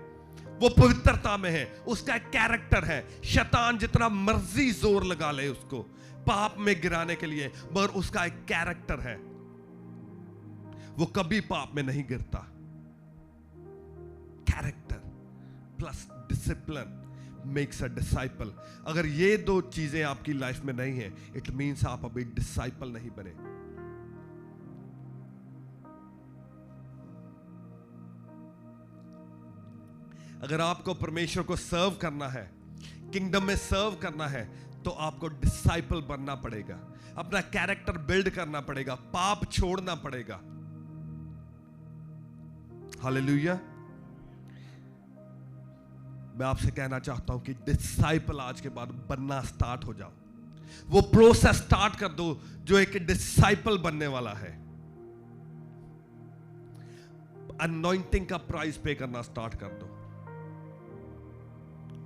वो पवित्रता में है, उसका एक कैरेक्टर है। शैतान जितना मर्जी जोर लगा ले उसको पाप में गिराने के लिए, मगर उसका एक कैरेक्टर है, वो कभी पाप में नहीं गिरता। Character plus discipline makes a disciple. अगर ये दो चीजें आपकी लाइफ में नहीं है, इट मीन्स आप अभी डिसाइपल नहीं बने। अगर आपको परमेश्वर को सर्व करना है, किंगडम में सर्व करना है, तो आपको डिसाइपल बनना पड़ेगा, अपना कैरेक्टर बिल्ड करना पड़ेगा, पाप छोड़ना पड़ेगा। हालेलुया। मैं आपसे कहना चाहता हूं कि डिसाइपल आज के बाद बनना स्टार्ट हो जाओ। वो प्रोसेस स्टार्ट कर दो जो एक डिसाइपल बनने वाला है। अनॉइंटिंग का प्राइस पे करना स्टार्ट कर दो,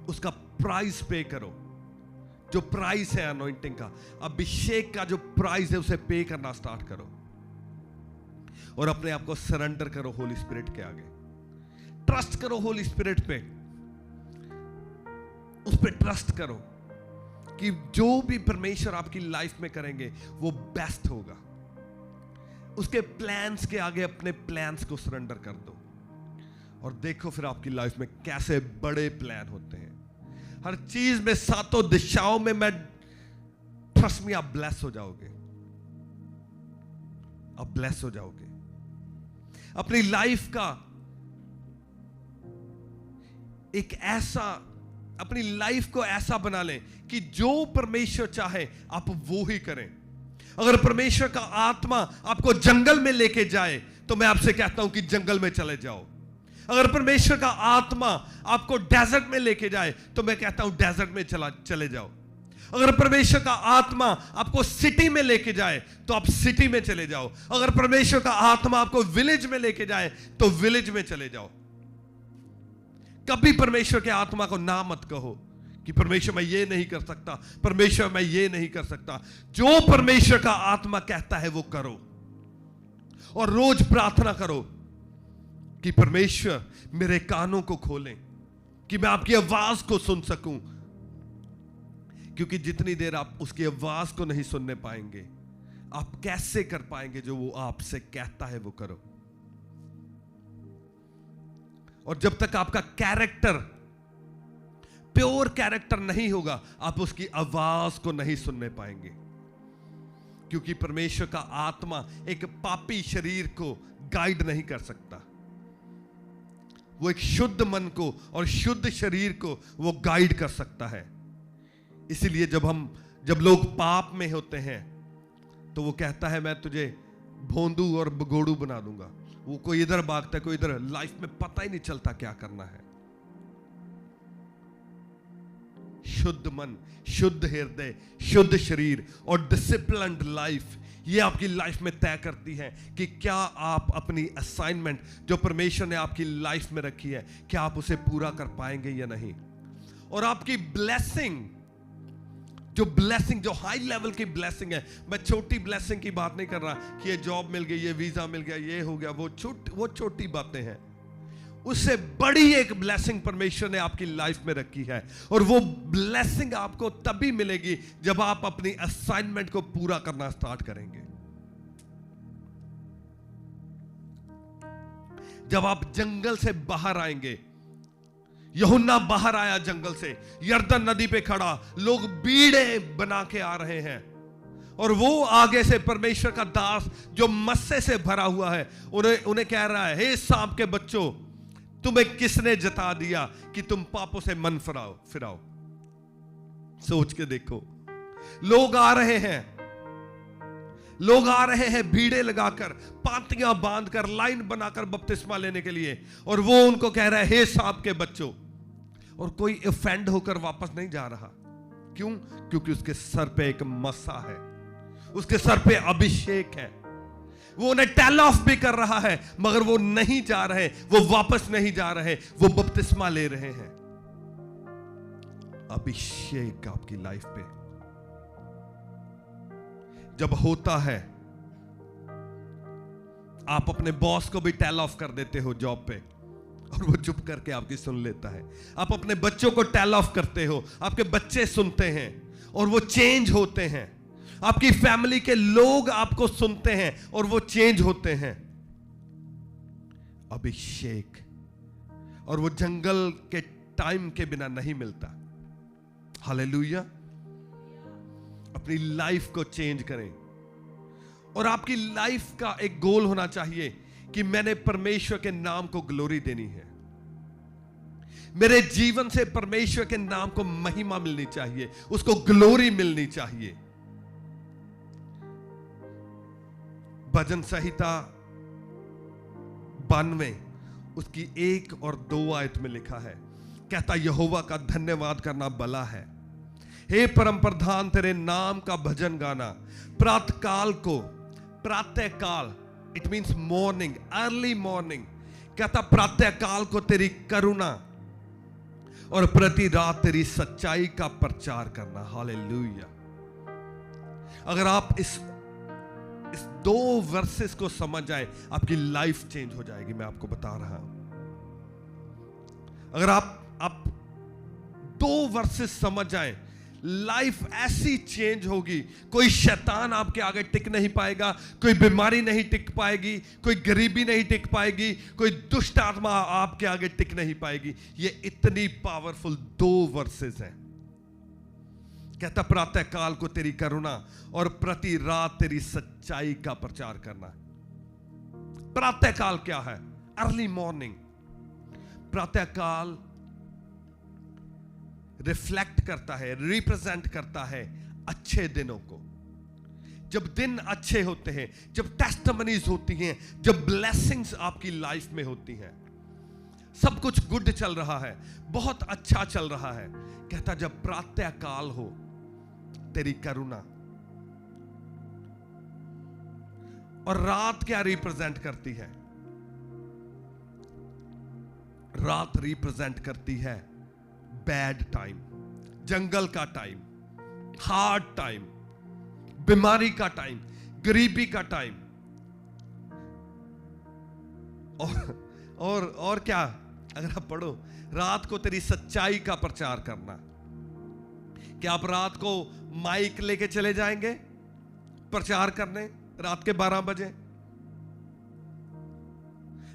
उसका प्राइस पे करो। जो प्राइस है अनॉइंटिंग का, अभिषेक का जो प्राइस है, उसे पे करना स्टार्ट करो और अपने आप को सरेंडर करो होली स्पिरिट के आगे। ट्रस्ट करो होली स्पिरिट पे, उस पे ट्रस्ट करो कि जो भी परमेश्वर आपकी लाइफ में करेंगे वो बेस्ट होगा। उसके प्लान्स के आगे अपने प्लान्स को सरेंडर कर दो और देखो फिर आपकी लाइफ में कैसे बड़े प्लान होते हैं। हर चीज में, सातों दिशाओं में, मैं ट्रस्ट में आप ब्लेस हो जाओगे, आप ब्लेस हो जाओगे। अपनी लाइफ का एक ऐसा, अपनी लाइफ को ऐसा बना लें कि जो परमेश्वर चाहे आप वो ही करें। अगर परमेश्वर का आत्मा आपको जंगल में लेके जाए तो मैं आपसे कहता हूं कि जंगल में चले जाओ। अगर परमेश्वर का आत्मा आपको डेजर्ट में लेके जाए तो मैं कहता हूं डेजर्ट में चले जाओ। अगर परमेश्वर का आत्मा आपको सिटी में लेके जाए तो आप सिटी में चले जाओ। अगर परमेश्वर का आत्मा आपको विलेज में लेके जाए तो विलेज में चले जाओ। कभी परमेश्वर के आत्मा को ना मत कहो कि परमेश्वर मैं ये नहीं कर सकता, परमेश्वर मैं ये नहीं कर सकता। जो परमेश्वर का आत्मा कहता है वो करो और रोज प्रार्थना करो कि परमेश्वर मेरे कानों को खोलें कि मैं आपकी आवाज को सुन सकूं, क्योंकि जितनी देर आप उसकी आवाज को नहीं सुनने पाएंगे, आप कैसे कर पाएंगे जो वो आपसे कहता है वो करो। और जब तक आपका कैरेक्टर प्योर कैरेक्टर नहीं होगा, आप उसकी आवाज को नहीं सुनने पाएंगे, क्योंकि परमेश्वर का आत्मा एक पापी शरीर को गाइड नहीं कर सकता। वो एक शुद्ध मन को और शुद्ध शरीर को वो गाइड कर सकता है। इसीलिए जब लोग पाप में होते हैं तो वो कहता है मैं तुझे भोंदू और बगोड़ू बना दूंगा। वो कोई इधर भागता है, कोई इधर, लाइफ में पता ही नहीं चलता क्या करना है। शुद्ध मन, शुद्ध हृदय, शुद्ध शरीर और डिसिप्लिन्ड लाइफ, ये आपकी लाइफ में तय करती है कि क्या आप अपनी असाइनमेंट जो परमेश्वर ने आपकी लाइफ में रखी है, क्या आप उसे पूरा कर पाएंगे या नहीं। और आपकी ब्लेसिंग, जो हाई लेवल की ब्लेसिंग है, मैं छोटी ब्लेसिंग की बात नहीं कर रहा कि ये जॉब मिल गई, ये वीजा मिल गया, ये हो गया, वो छोटी बातें हैं। उससे बड़ी एक ब्लेसिंग परमेश्वर ने आपकी लाइफ में रखी है, और वो ब्लेसिंग आपको तभी मिलेगी जब आप अपनी असाइनमेंट को पूरा करना स्टार्ट करेंगे। जब आप जंगल से बाहर आएंगे, यूहन्ना बाहर आया जंगल से, यरदन नदी पे खड़ा, लोग बीड़े बना के आ रहे हैं, और वो आगे से परमेश्वर का दास जो मस्से से भरा हुआ है उन्हें कह रहा है, हे सांप के बच्चों, तुम्हें किसने जता दिया कि तुम पापों से मन फिराओ। सोच के देखो, लोग आ रहे हैं भीड़े लगाकर, पातियां बांधकर, लाइन बनाकर बपतिस्मा लेने के लिए, और वो उनको कह रहा है हे सांप के बच्चों, और कोई ऑफेंड होकर वापस नहीं जा रहा। क्यों? क्योंकि उसके सर पे एक मसा है, उसके सर पे अभिषेक है। वो उन्हें टेल ऑफ भी कर रहा है, मगर वो नहीं जा रहे, वो वापस नहीं जा रहे, वो बपतिस्मा ले रहे हैं। अभिषेक आपकी लाइफ पे, जब होता है, आप अपने बॉस को भी टेल ऑफ कर देते हो जॉब पे, और वो चुप करके आपकी सुन लेता है। आप अपने बच्चों को टेल ऑफ करते हो, आपके बच्चे सुनते हैं और वो चेंज होते हैं। आपकी फैमिली के लोग आपको सुनते हैं और वो चेंज होते हैं। अभिषेक, और वो जंगल के टाइम के बिना नहीं मिलता। हालेलुया। अपनी लाइफ को चेंज करें, और आपकी लाइफ का एक गोल होना चाहिए कि मैंने परमेश्वर के नाम को ग्लोरी देनी है। मेरे जीवन से परमेश्वर के नाम को महिमा मिलनी चाहिए, उसको ग्लोरी मिलनी चाहिए। भजन संहिता 92 उसकी 1 और 2 आयत में लिखा है, कहता यहोवा का धन्यवाद करना भला है, हे परम प्रधान तेरे नाम का भजन गाना। प्रातःकाल को, प्रातःकाल it means morning, early morning, कहता प्रातःकाल को तेरी करुणा और प्रति रात तेरी सच्चाई का प्रचार करना। हालेलुया। अगर आप इस 2 वर्सेस को समझ जाए, आपकी लाइफ चेंज हो जाएगी। मैं आपको बता रहा हूं, अगर आप 2 वर्सेस समझ जाए, लाइफ ऐसी चेंज होगी। कोई शैतान आपके आगे टिक नहीं पाएगा, कोई बीमारी नहीं टिक पाएगी, कोई गरीबी नहीं टिक पाएगी, कोई दुष्ट आत्मा आपके आगे टिक नहीं पाएगी। ये इतनी पावरफुल 2 वर्सेस हैं। कहता प्रातःकाल को तेरी करुणा और प्रति रात तेरी सच्चाई का प्रचार करना। प्रातःकाल क्या है? Early morning. प्रातःकाल रिफ्लेक्ट करता है, रिप्रेजेंट करता है अच्छे दिनों को। जब दिन अच्छे होते हैं, जब टेस्टिमनीज होती हैं, जब ब्लेसिंग्स आपकी लाइफ में होती हैं, सब कुछ गुड चल रहा है, बहुत अच्छा चल रहा है, कहता जब प्रातःकाल हो तेरी करुणा। और रात क्या रिप्रेजेंट करती है? रात रिप्रेजेंट करती है बैड टाइम, जंगल का टाइम, हार्ड टाइम, बीमारी का टाइम, गरीबी का टाइम। और क्या? अगर आप पढ़ो, रात को तेरी सच्चाई का प्रचार करना। क्या आप रात को माइक लेके चले जाएंगे प्रचार करने रात के 12 बजे?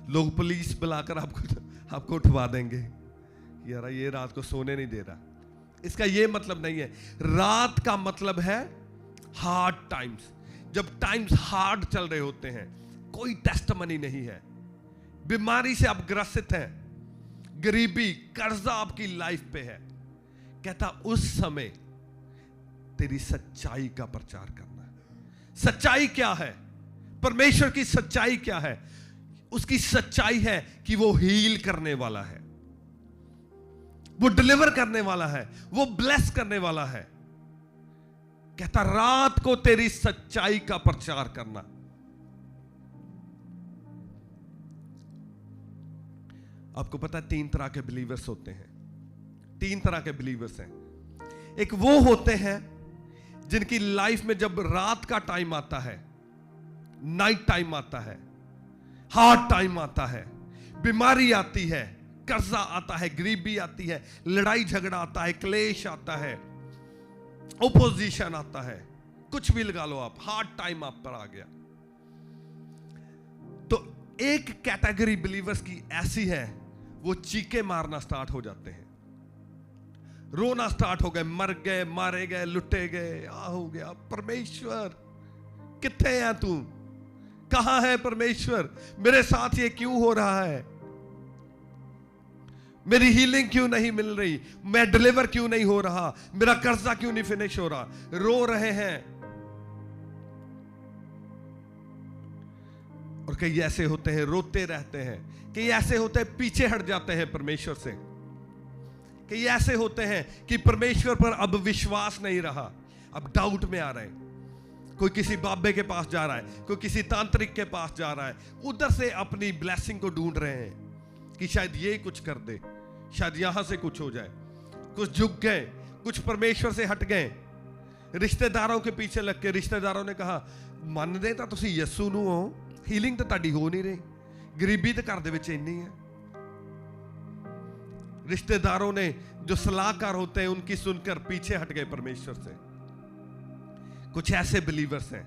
लोग पुलिस बुलाकर आपको उठवा देंगे, यार ये रात को सोने नहीं दे रहा। इसका ये मतलब नहीं है। रात का मतलब है हार्ड टाइम्स। जब टाइम्स हार्ड चल रहे होते हैं, कोई टेस्टिमनी नहीं है, बीमारी से आप ग्रसित हैं, गरीबी, कर्जा आपकी लाइफ पे है, कहता उस समय तेरी सच्चाई का प्रचार करना है। सच्चाई क्या है? परमेश्वर की सच्चाई क्या है? उसकी सच्चाई है कि वो हील करने वाला है, वो डिलीवर करने वाला है, वो ब्लेस करने वाला है। कहता रात को तेरी सच्चाई का प्रचार करना। आपको पता है 3 तरह के बिलीवर्स होते हैं। 3 तरह के बिलीवर्स हैं। एक वो होते हैं जिनकी लाइफ में जब रात का टाइम आता है, नाइट टाइम आता है, हार्ड टाइम आता है, बीमारी आती है, कर्जा आता है, गरीबी आती है, लड़ाई झगड़ा आता है, क्लेश आता है, ओपोजिशन आता है, कुछ भी लगा लो आप, हार्ड टाइम आप पर आ गया। तो एक कैटेगरी बिलीवर्स की ऐसी है, वो चीखे मारना स्टार्ट हो जाते हैं, रोना स्टार्ट हो गए, मर गए, मारे गए, लुटे गए, आ हो गया, परमेश्वर कित्थे है तू? कहां है परमेश्वर? मेरे साथ ये क्यों हो रहा है? मेरी हीलिंग क्यों नहीं मिल रही? मैं डिलीवर क्यों नहीं हो रहा? मेरा कर्जा क्यों नहीं फिनिश हो रहा? रो रहे हैं। और कई ऐसे होते हैं रोते रहते हैं, कई ऐसे होते हैं पीछे हट जाते हैं परमेश्वर से, कई ऐसे होते हैं कि परमेश्वर पर अब विश्वास नहीं रहा, अब डाउट में आ रहे हैं। कोई किसी बाबे के पास जा रहा है, कोई किसी तांत्रिक के पास जा रहा है, उधर से अपनी ब्लेसिंग को ढूंढ रहे हैं कि शायद ये कुछ कर दे, शायद यहां से कुछ हो जाए। कुछ झुक गए, कुछ परमेश्वर से हट गए, रिश्तेदारों के पीछे लग के रिश्तेदारों ने कहा ਮੰਨਦੇ ਤਾਂ ਤੁਸੀਂ ਯਿਸੂ ਨੂੰ ਹੋ, ਹੀਲਿੰਗ ਤਾਂ ਤੁਹਾਡੀ ਹੋ ਨਹੀਂ ਰਹੀ, ਗਰੀਬੀ ਤਾਂ ਘਰ ਦੇ ਵਿੱਚ ਇੰਨੀ ਹੈ। रिश्तेदारों ने जो सलाहकार होते हैं उनकी सुनकर पीछे हट गए परमेश्वर से। कुछ ऐसे बिलीवर्स हैं,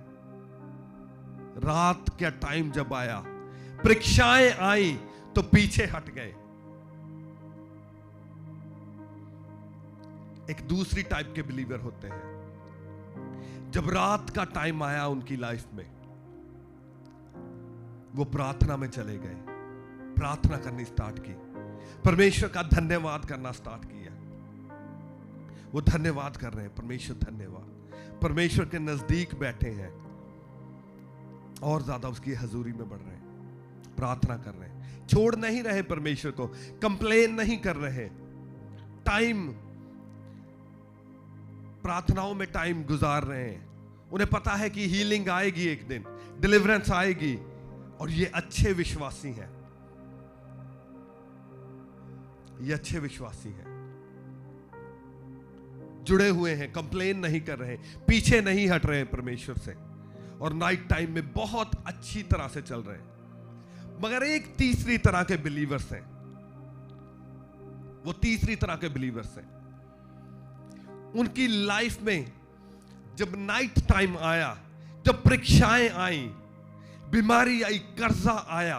रात का टाइम जब आया, परीक्षाएं आई तो पीछे हट गए। एक दूसरी टाइप के बिलीवर होते हैं, जब रात का टाइम आया उनकी लाइफ में, वो प्रार्थना में चले गए, प्रार्थना करनी स्टार्ट की, परमेश्वर का धन्यवाद करना स्टार्ट किया। वो धन्यवाद कर रहे हैं, परमेश्वर धन्यवाद, परमेश्वर के नजदीक बैठे हैं और ज्यादा उसकी हजूरी में बढ़ रहे हैं, प्रार्थना कर रहे हैं, छोड़ नहीं रहे परमेश्वर को, कंप्लेन नहीं कर रहे, टाइम प्रार्थनाओं में टाइम गुजार रहे हैं। उन्हें पता है कि हीलिंग आएगी, एक दिन डिलीवरेंस आएगी, और ये अच्छे विश्वासी हैं, ये अच्छे विश्वासी हैं, जुड़े हुए हैं, कंप्लेन नहीं कर रहे, पीछे नहीं हट रहे हैं परमेश्वर से, और नाइट टाइम में बहुत अच्छी तरह से चल रहे हैं। मगर एक तीसरी तरह के बिलीवर्स हैं, वो तीसरी तरह के बिलीवर्स हैं, उनकी लाइफ में जब नाइट टाइम आया, जब परीक्षाएं आई, बीमारी आई, कर्जा आया,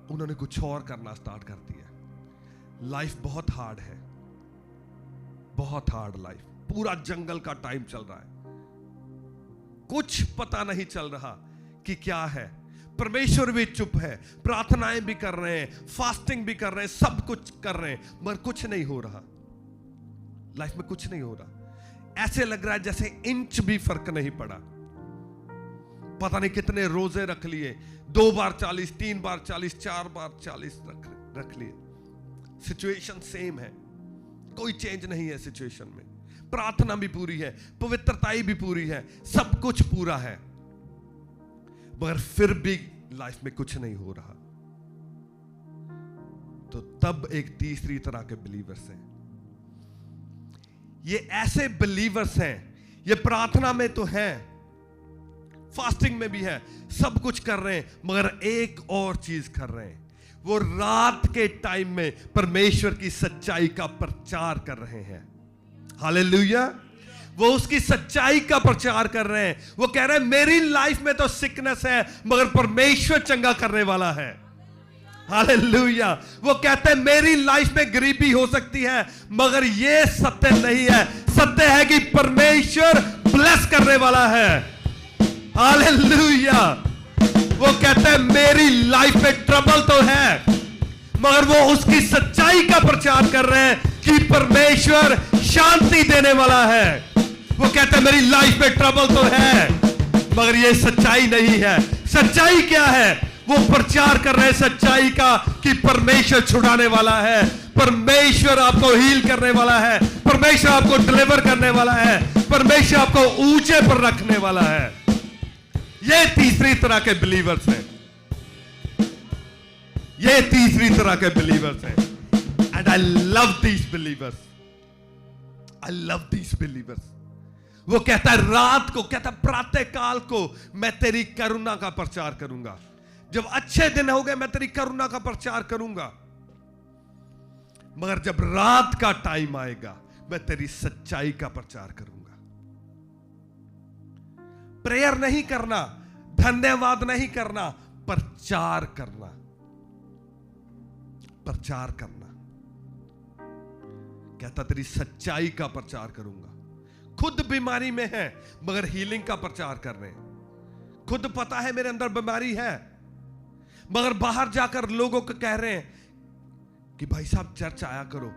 उन्होंने कुछ और करना स्टार्ट कर दिया। लाइफ बहुत हार्ड है, बहुत हार्ड लाइफ, पूरा जंगल का टाइम चल रहा है, कुछ पता नहीं चल रहा कि क्या है। परमेश्वर भी चुप है, प्रार्थनाएं भी कर रहे हैं, फास्टिंग भी कर रहे हैं, सब कुछ कर रहे हैं, मगर कुछ नहीं हो रहा, लाइफ में कुछ नहीं हो रहा। ऐसे लग रहा है जैसे इंच भी फर्क नहीं पड़ा। पता नहीं कितने रोजे रख लिए, 2 बार 40, 3 बार 40, 4 बार 40 रख लिए, सिचुएशन सेम है, कोई चेंज नहीं है सिचुएशन में, प्रार्थना भी पूरी है, पवित्रताई भी पूरी है, सब कुछ पूरा है, मगर फिर भी लाइफ में कुछ नहीं हो रहा। तो तब एक तीसरी तरह के बिलीवर्स हैं, ये ऐसे बिलीवर्स हैं, ये प्रार्थना में तो हैं, फास्टिंग में भी है, सब कुछ कर रहे हैं, मगर एक और चीज कर रहे हैं, वो रात के टाइम में परमेश्वर की सच्चाई का प्रचार कर रहे हैं। हालेलुया, वो उसकी सच्चाई का प्रचार कर रहे हैं। वो कह रहे हैं मेरी लाइफ में तो सिकनेस है, मगर परमेश्वर चंगा करने वाला है। हालेलुया, वो कहते हैं मेरी लाइफ में गरीबी हो सकती है, मगर ये सत्य नहीं है, सत्य है कि परमेश्वर ब्लेस करने वाला है। हालेलुया, वो कहते हैं मेरी लाइफ में ट्रबल तो है, मगर वो उसकी सच्चाई का प्रचार कर रहे हैं कि परमेश्वर शांति देने वाला है। वो कहते हैं मेरी लाइफ में ट्रबल तो है, मगर ये सच्चाई नहीं है। सच्चाई क्या है? वो प्रचार कर रहे हैं सच्चाई का कि परमेश्वर छुड़ाने वाला है, परमेश्वर आपको हील करने वाला है, परमेश्वर आपको डिलीवर करने वाला है, परमेश्वर आपको ऊंचे पर रखने वाला है। ये तीसरी तरह के बिलीवर्स हैं, ये तीसरी तरह के बिलीवर्स हैं। And I love these believers, I love these believers. वो कहता है रात को, कहता है प्रातः काल को मैं तेरी करुणा का प्रचार करूंगा। जब अच्छे दिन हो गए मैं तेरी करुणा का प्रचार करूंगा, मगर जब रात का टाइम आएगा मैं तेरी सच्चाई का प्रचार करूंगा। प्रेयर नहीं करना, धन्यवाद नहीं करना, प्रचार करना, प्रचार करना। कहता तेरी सच्चाई का प्रचार करूंगा। खुद बीमारी में है मगर हीलिंग का प्रचार कर रहे हैं। खुद पता है मेरे अंदर बीमारी है, मगर बाहर जाकर लोगों को कह रहे हैं कि भाई साहब चर्च आया करो,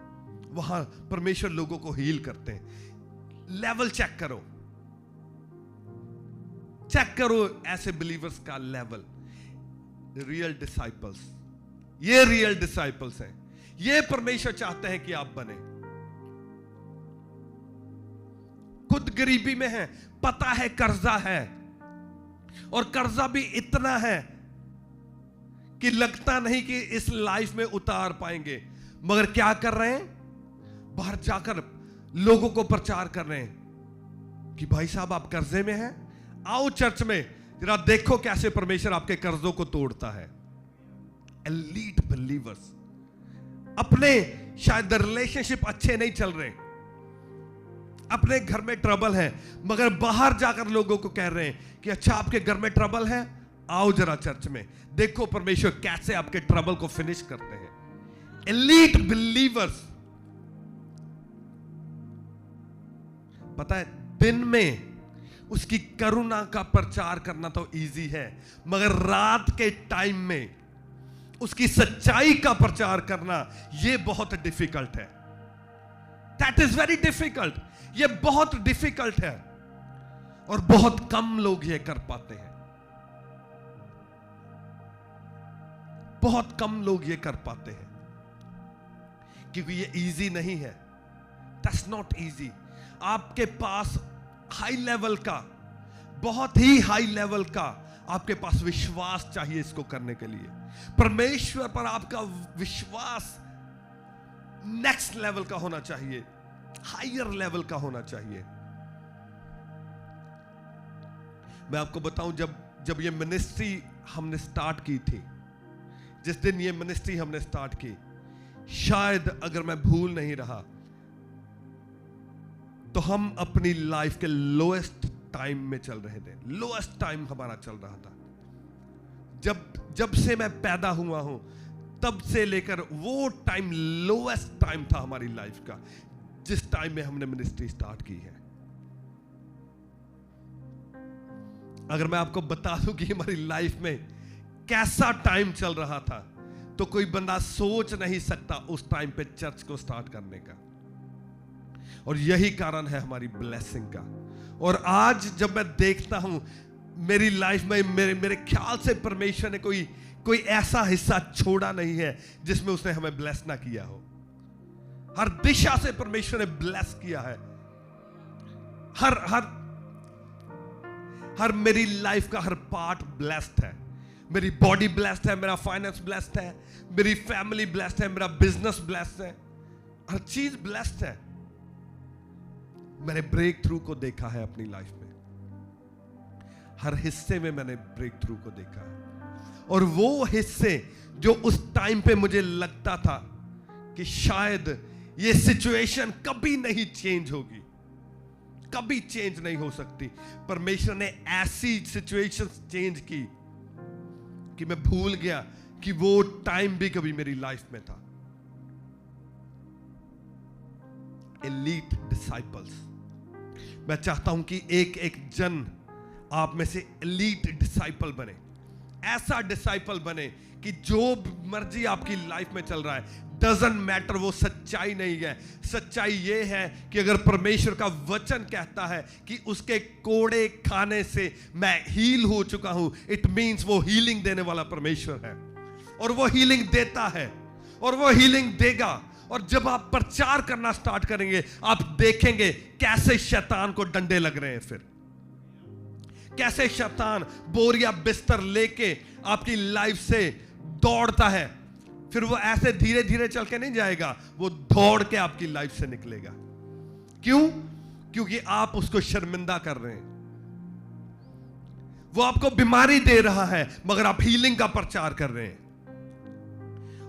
वहां परमेश्वर लोगों को हील करते हैं। लेवल चेक करो, चेक करो ऐसे बिलीवर्स का लेवल। रियल डिसाइपल्स, ये रियल डिसाइपल्स हैं, ये परमेश्वर चाहते हैं कि आप बने। खुद गरीबी में है, पता है कर्जा है, और कर्जा भी इतना है कि लगता नहीं कि इस लाइफ में उतार पाएंगे, मगर क्या कर रहे हैं? बाहर जाकर लोगों को प्रचार कर रहे हैं कि भाई साहब आप कर्जे में हैं, आओ चर्च में, जरा देखो कैसे परमेश्वर आपके कर्जों को तोड़ता है। एलीट बिलीवर्स, अपने शायद रिलेशनशिप अच्छे नहीं चल रहे, अपने घर में ट्रबल है, मगर बाहर जाकर लोगों को कह रहे हैं कि अच्छा आपके घर में ट्रबल है, आओ जरा चर्च में, देखो परमेश्वर कैसे आपके ट्रबल को फिनिश करते हैं। Elite believers. पता है, दिन में उसकी करुणा का प्रचार करना तो इजी है, मगर रात के टाइम में उसकी सच्चाई का प्रचार करना यह बहुत डिफिकल्ट है। That is very difficult. यह बहुत डिफिकल्ट है और बहुत कम लोग यह कर पाते हैं। बहुत कम लोग यह कर पाते हैं क्योंकि यह इजी नहीं है। That's not easy. आपके पास हाई लेवल का, बहुत ही हाई लेवल का आपके पास विश्वास चाहिए इसको करने के लिए। परमेश्वर पर आपका विश्वास नेक्स्ट लेवल का होना चाहिए, हायर लेवल का होना चाहिए। मैं आपको बताऊं, जब ये मिनिस्ट्री हमने स्टार्ट की थी, जिस दिन ये मिनिस्ट्री हमने स्टार्ट की, शायद अगर मैं भूल नहीं रहा तो हम अपनी लाइफ के लोएस्ट टाइम में चल रहे थे। लोएस्ट टाइम हमारा चल रहा था। जब से मैं पैदा हुआ हूं तब से लेकर वो टाइम लोएस्ट टाइम था हमारी लाइफ का, जिस टाइम में हमने मिनिस्ट्री स्टार्ट की है। अगर मैं आपको बता दूं कि हमारी लाइफ में कैसा टाइम चल रहा था, तो कोई बंदा सोच नहीं सकता उस टाइम पे चर्च को स्टार्ट करने का। और यही कारण है हमारी ब्लेसिंग का। और आज जब मैं देखता हूं मेरी लाइफ में, मेरे ख्याल से परमेश्वर ने कोई ऐसा हिस्सा छोड़ा नहीं है जिसमें उसने हमें ब्लेस ना किया हो। हर दिशा से परमेश्वर ने ब्लेस किया है। हर मेरी लाइफ का हर पार्ट ब्लेस्ड है। मेरी बॉडी ब्लेस्ड है, मेरा फाइनेंस ब्लेस्ड है, मेरी फैमिली ब्लेस्ड है, मेरा बिजनेस ब्लेस्ड है, हर चीज ब्लेस्ड है। मैंने ब्रेक थ्रू को देखा है अपनी लाइफ में, हर हिस्से में मैंने ब्रेक थ्रू को देखा है। और वो हिस्से जो उस टाइम पे मुझे लगता था कि शायद ये सिचुएशन कभी नहीं चेंज होगी, कभी चेंज नहीं हो सकती, परमेश्वर ने ऐसी सिचुएशन चेंज की कि मैं भूल गया कि वो टाइम भी कभी मेरी लाइफ में था। Elite disciples. मैं चाहता हूं कि एक जन आप में से एलीट डिसाइपल बने। ऐसा डिसाइपल बने कि जो मर्जी आपकी लाइफ में चल रहा है, डजंट मैटर वो सच्चाई नहीं है। सच्चाई ये है कि अगर परमेश्वर का वचन कहता है कि उसके कोड़े खाने से मैं हील हो चुका हूं, इट मींस वो हीलिंग देने वाला परमेश्वर है, और वो हीलिंग देता है और वो हीलिंग देगा। और जब आप प्रचार करना स्टार्ट करेंगे, आप देखेंगे कैसे शैतान को डंडे लग रहे हैं, फिर कैसे शैतान बोरिया बिस्तर लेके आपकी लाइफ से दौड़ता है। फिर वो ऐसे धीरे धीरे चल के नहीं जाएगा, वो दौड़ के आपकी लाइफ से निकलेगा। क्यों? क्योंकि आप उसको शर्मिंदा कर रहे हैं। वो आपको बीमारी दे रहा है मगर आप हीलिंग का प्रचार कर रहे हैं।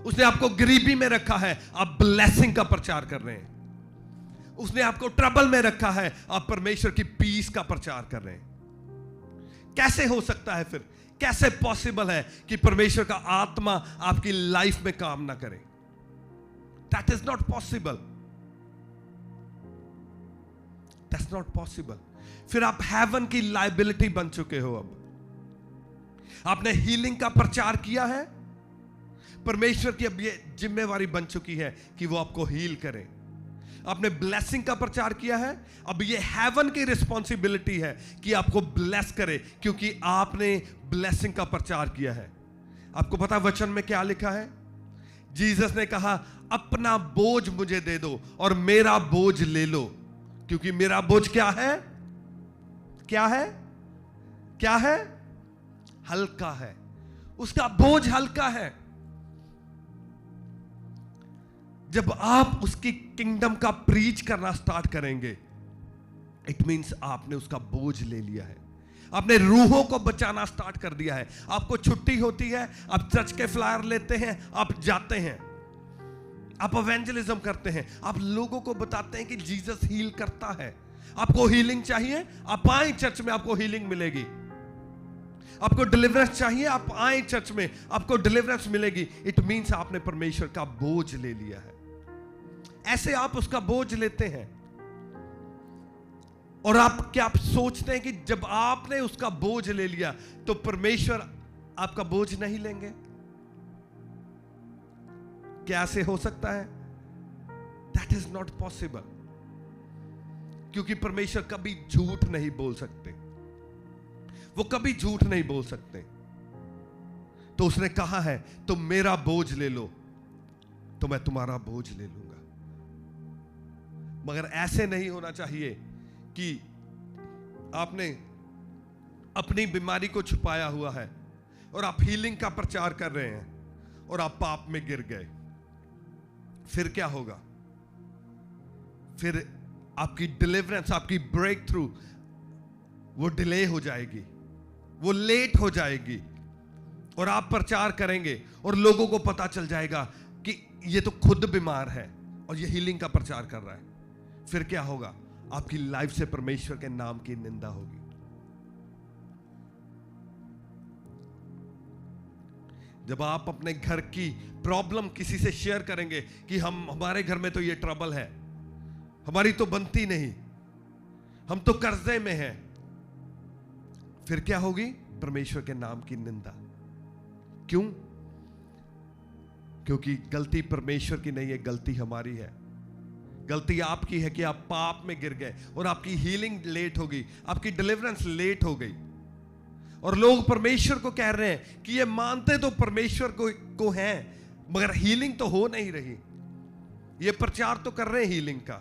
उसने आपको गरीबी में रखा है, आप ब्लेसिंग का प्रचार कर रहे हैं। उसने आपको ट्रबल में रखा है, आप परमेश्वर की पीस का प्रचार कर रहे हैं। कैसे हो सकता है फिर? कैसे पॉसिबल है कि परमेश्वर का आत्मा आपकी लाइफ में काम ना करे? That is not possible. That's not possible. फिर आप हेवन की लायबिलिटी बन चुके हो। अब आपने हीलिंग का प्रचार किया है, परमेश्वर की अब ये जिम्मेवारी बन चुकी है कि वो आपको हील करे। आपने ब्लेसिंग का प्रचार किया है, अब ये हेवन की रिस्पॉन्सिबिलिटी है कि आपको ब्लेस करे, क्योंकि आपने ब्लेसिंग का प्रचार किया है। आपको पता वचन में क्या लिखा है? जीसस ने कहा, अपना बोझ मुझे दे दो और मेरा बोझ ले लो, क्योंकि मेरा बोझ क्या है? क्या है? क्या है? हल्का है। उसका बोझ हल्का है। जब आप उसकी किंगडम का प्रीच करना स्टार्ट करेंगे, इट मीन्स आपने उसका बोझ ले लिया है, आपने रूहों को बचाना स्टार्ट कर दिया है। आपको छुट्टी होती है, आप चर्च के फ्लायर लेते हैं, आप जाते हैं, आप इवेंजलिज्म करते हैं, आप लोगों को बताते हैं कि जीसस हील करता है। आपको हीलिंग चाहिए, आप आए चर्च में, आपको हीलिंग मिलेगी। आपको डिलीवरेंस चाहिए, आप आए चर्च में, आपको डिलीवरेंस मिलेगी। इट मीन्स आपने परमेश्वर का बोझ ले लिया है। ऐसे आप उसका बोझ लेते हैं और आप क्या आप सोचते हैं कि जब आपने उसका बोझ ले लिया तो परमेश्वर आपका बोझ नहीं लेंगे? कैसे हो सकता है? दैट इज नॉट पॉसिबल, क्योंकि परमेश्वर कभी झूठ नहीं बोल सकते, वो कभी झूठ नहीं बोल सकते। तो उसने कहा है तुम मेरा बोझ ले लो तो मैं तुम्हारा बोझ ले लूंगा। मगर ऐसे नहीं होना चाहिए कि आपने अपनी बीमारी को छुपाया हुआ है और आप हीलिंग का प्रचार कर रहे हैं और आप पाप में गिर गए। फिर क्या होगा? फिर आपकी डिलीवरेंस, आपकी ब्रेक थ्रू वो डिले हो जाएगी, वो लेट हो जाएगी और आप प्रचार करेंगे और लोगों को पता चल जाएगा कि ये तो खुद बीमार है और ये हीलिंग का प्रचार कर रहा है। फिर क्या होगा? आपकी लाइफ से परमेश्वर के नाम की निंदा होगी। जब आप अपने घर की प्रॉब्लम किसी से शेयर करेंगे कि हमारे घर में तो ये ट्रबल है, हमारी तो बनती नहीं, हम तो कर्जे में हैं, फिर क्या होगी? परमेश्वर के नाम की निंदा। क्यों? क्योंकि गलती परमेश्वर की नहीं है, गलती हमारी है। गलती आपकी है कि आप पाप में गिर गए और आपकी हीलिंग लेट हो गई, आपकी डिलीवरेंस लेट हो गई। और लोग परमेश्वर को कह रहे हैं कि ये मानते तो परमेश्वर को हैं, मगर हीलिंग तो हो नहीं रही। ये प्रचार तो कर रहे हैं हीलिंग का।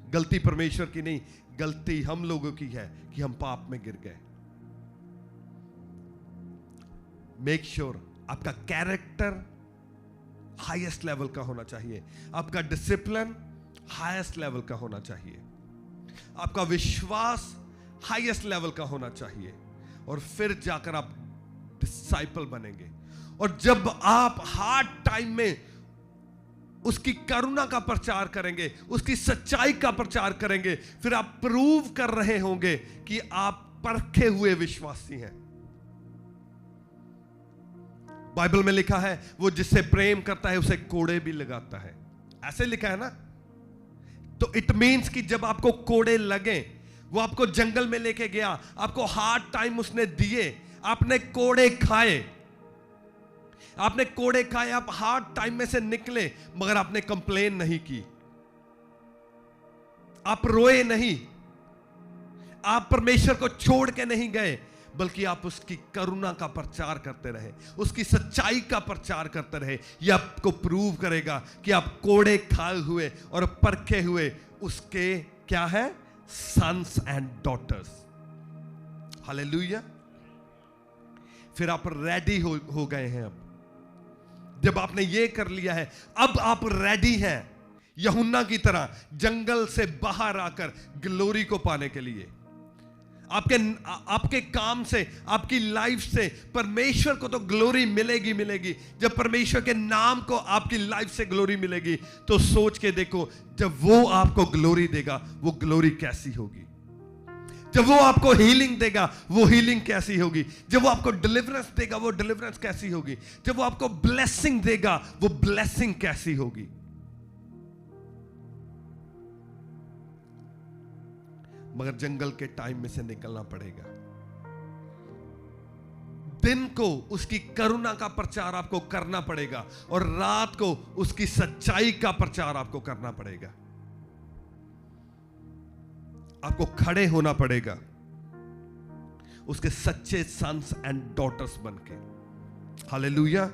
गलती परमेश्वर की नहीं, गलती हम लोगों की है कि हम पाप में गिर गए। मेक श्योर आपका कैरेक्टर हाईएस्ट लेवल का होना चाहिए, आपका डिसिप्लिन हाईएस्ट लेवल का होना चाहिए, आपका विश्वास हाईएस्ट लेवल का होना चाहिए, और फिर जाकर आप डिसाइपल बनेंगे। और जब आप हार्ड टाइम में उसकी करुणा का प्रचार करेंगे, उसकी सच्चाई का प्रचार करेंगे, फिर आप प्रूव कर रहे होंगे कि आप परखे हुए विश्वासी हैं। बाइबल में लिखा है वो जिससे प्रेम करता है उसे कोड़े भी लगाता है, ऐसे लिखा है ना। तो इट मीन्स कि जब आपको कोड़े लगे, वो आपको जंगल में लेके गया, आपको हार्ड टाइम उसने दिए, आपने कोड़े खाए, आपने कोड़े खाए, आप हार्ड टाइम में से निकले, मगर आपने कंप्लेन नहीं की, आप रोए नहीं, आप परमेश्वर को छोड़ के नहीं गए, बल्कि आप उसकी करुणा का प्रचार करते रहे, उसकी सच्चाई का प्रचार करते रहे। यह आपको प्रूव करेगा कि आप कोड़े खाए हुए और परखे हुए उसके क्या है? Sons and daughters. हालेलुया। फिर आप रेडी हो गए हैं। अब जब आपने ये कर लिया है, अब आप रेडी हैं यूहन्ना की तरह जंगल से बाहर आकर ग्लोरी को पाने के लिए। आपके काम से, आपकी लाइफ से परमेश्वर को तो ग्लोरी मिलेगी मिलेगी। जब परमेश्वर के नाम को आपकी लाइफ से ग्लोरी मिलेगी, तो सोच के देखो, जब वो आपको ग्लोरी देगा, वो ग्लोरी कैसी होगी। जब वो आपको हीलिंग देगा, वो हीलिंग कैसी होगी। जब वो आपको डिलीवरेंस देगा, वो डिलीवरेंस कैसी होगी। जब वो आपको ब्लेसिंग देगा, वो ब्लेसिंग कैसी होगी। मगर जंगल के टाइम में से निकलना पड़ेगा। दिन को उसकी करुणा का प्रचार आपको करना पड़ेगा और रात को उसकी सच्चाई का प्रचार आपको करना पड़ेगा। आपको खड़े होना पड़ेगा उसके सच्चे सन्स एंड डॉटर्स बनके। हालेलुया।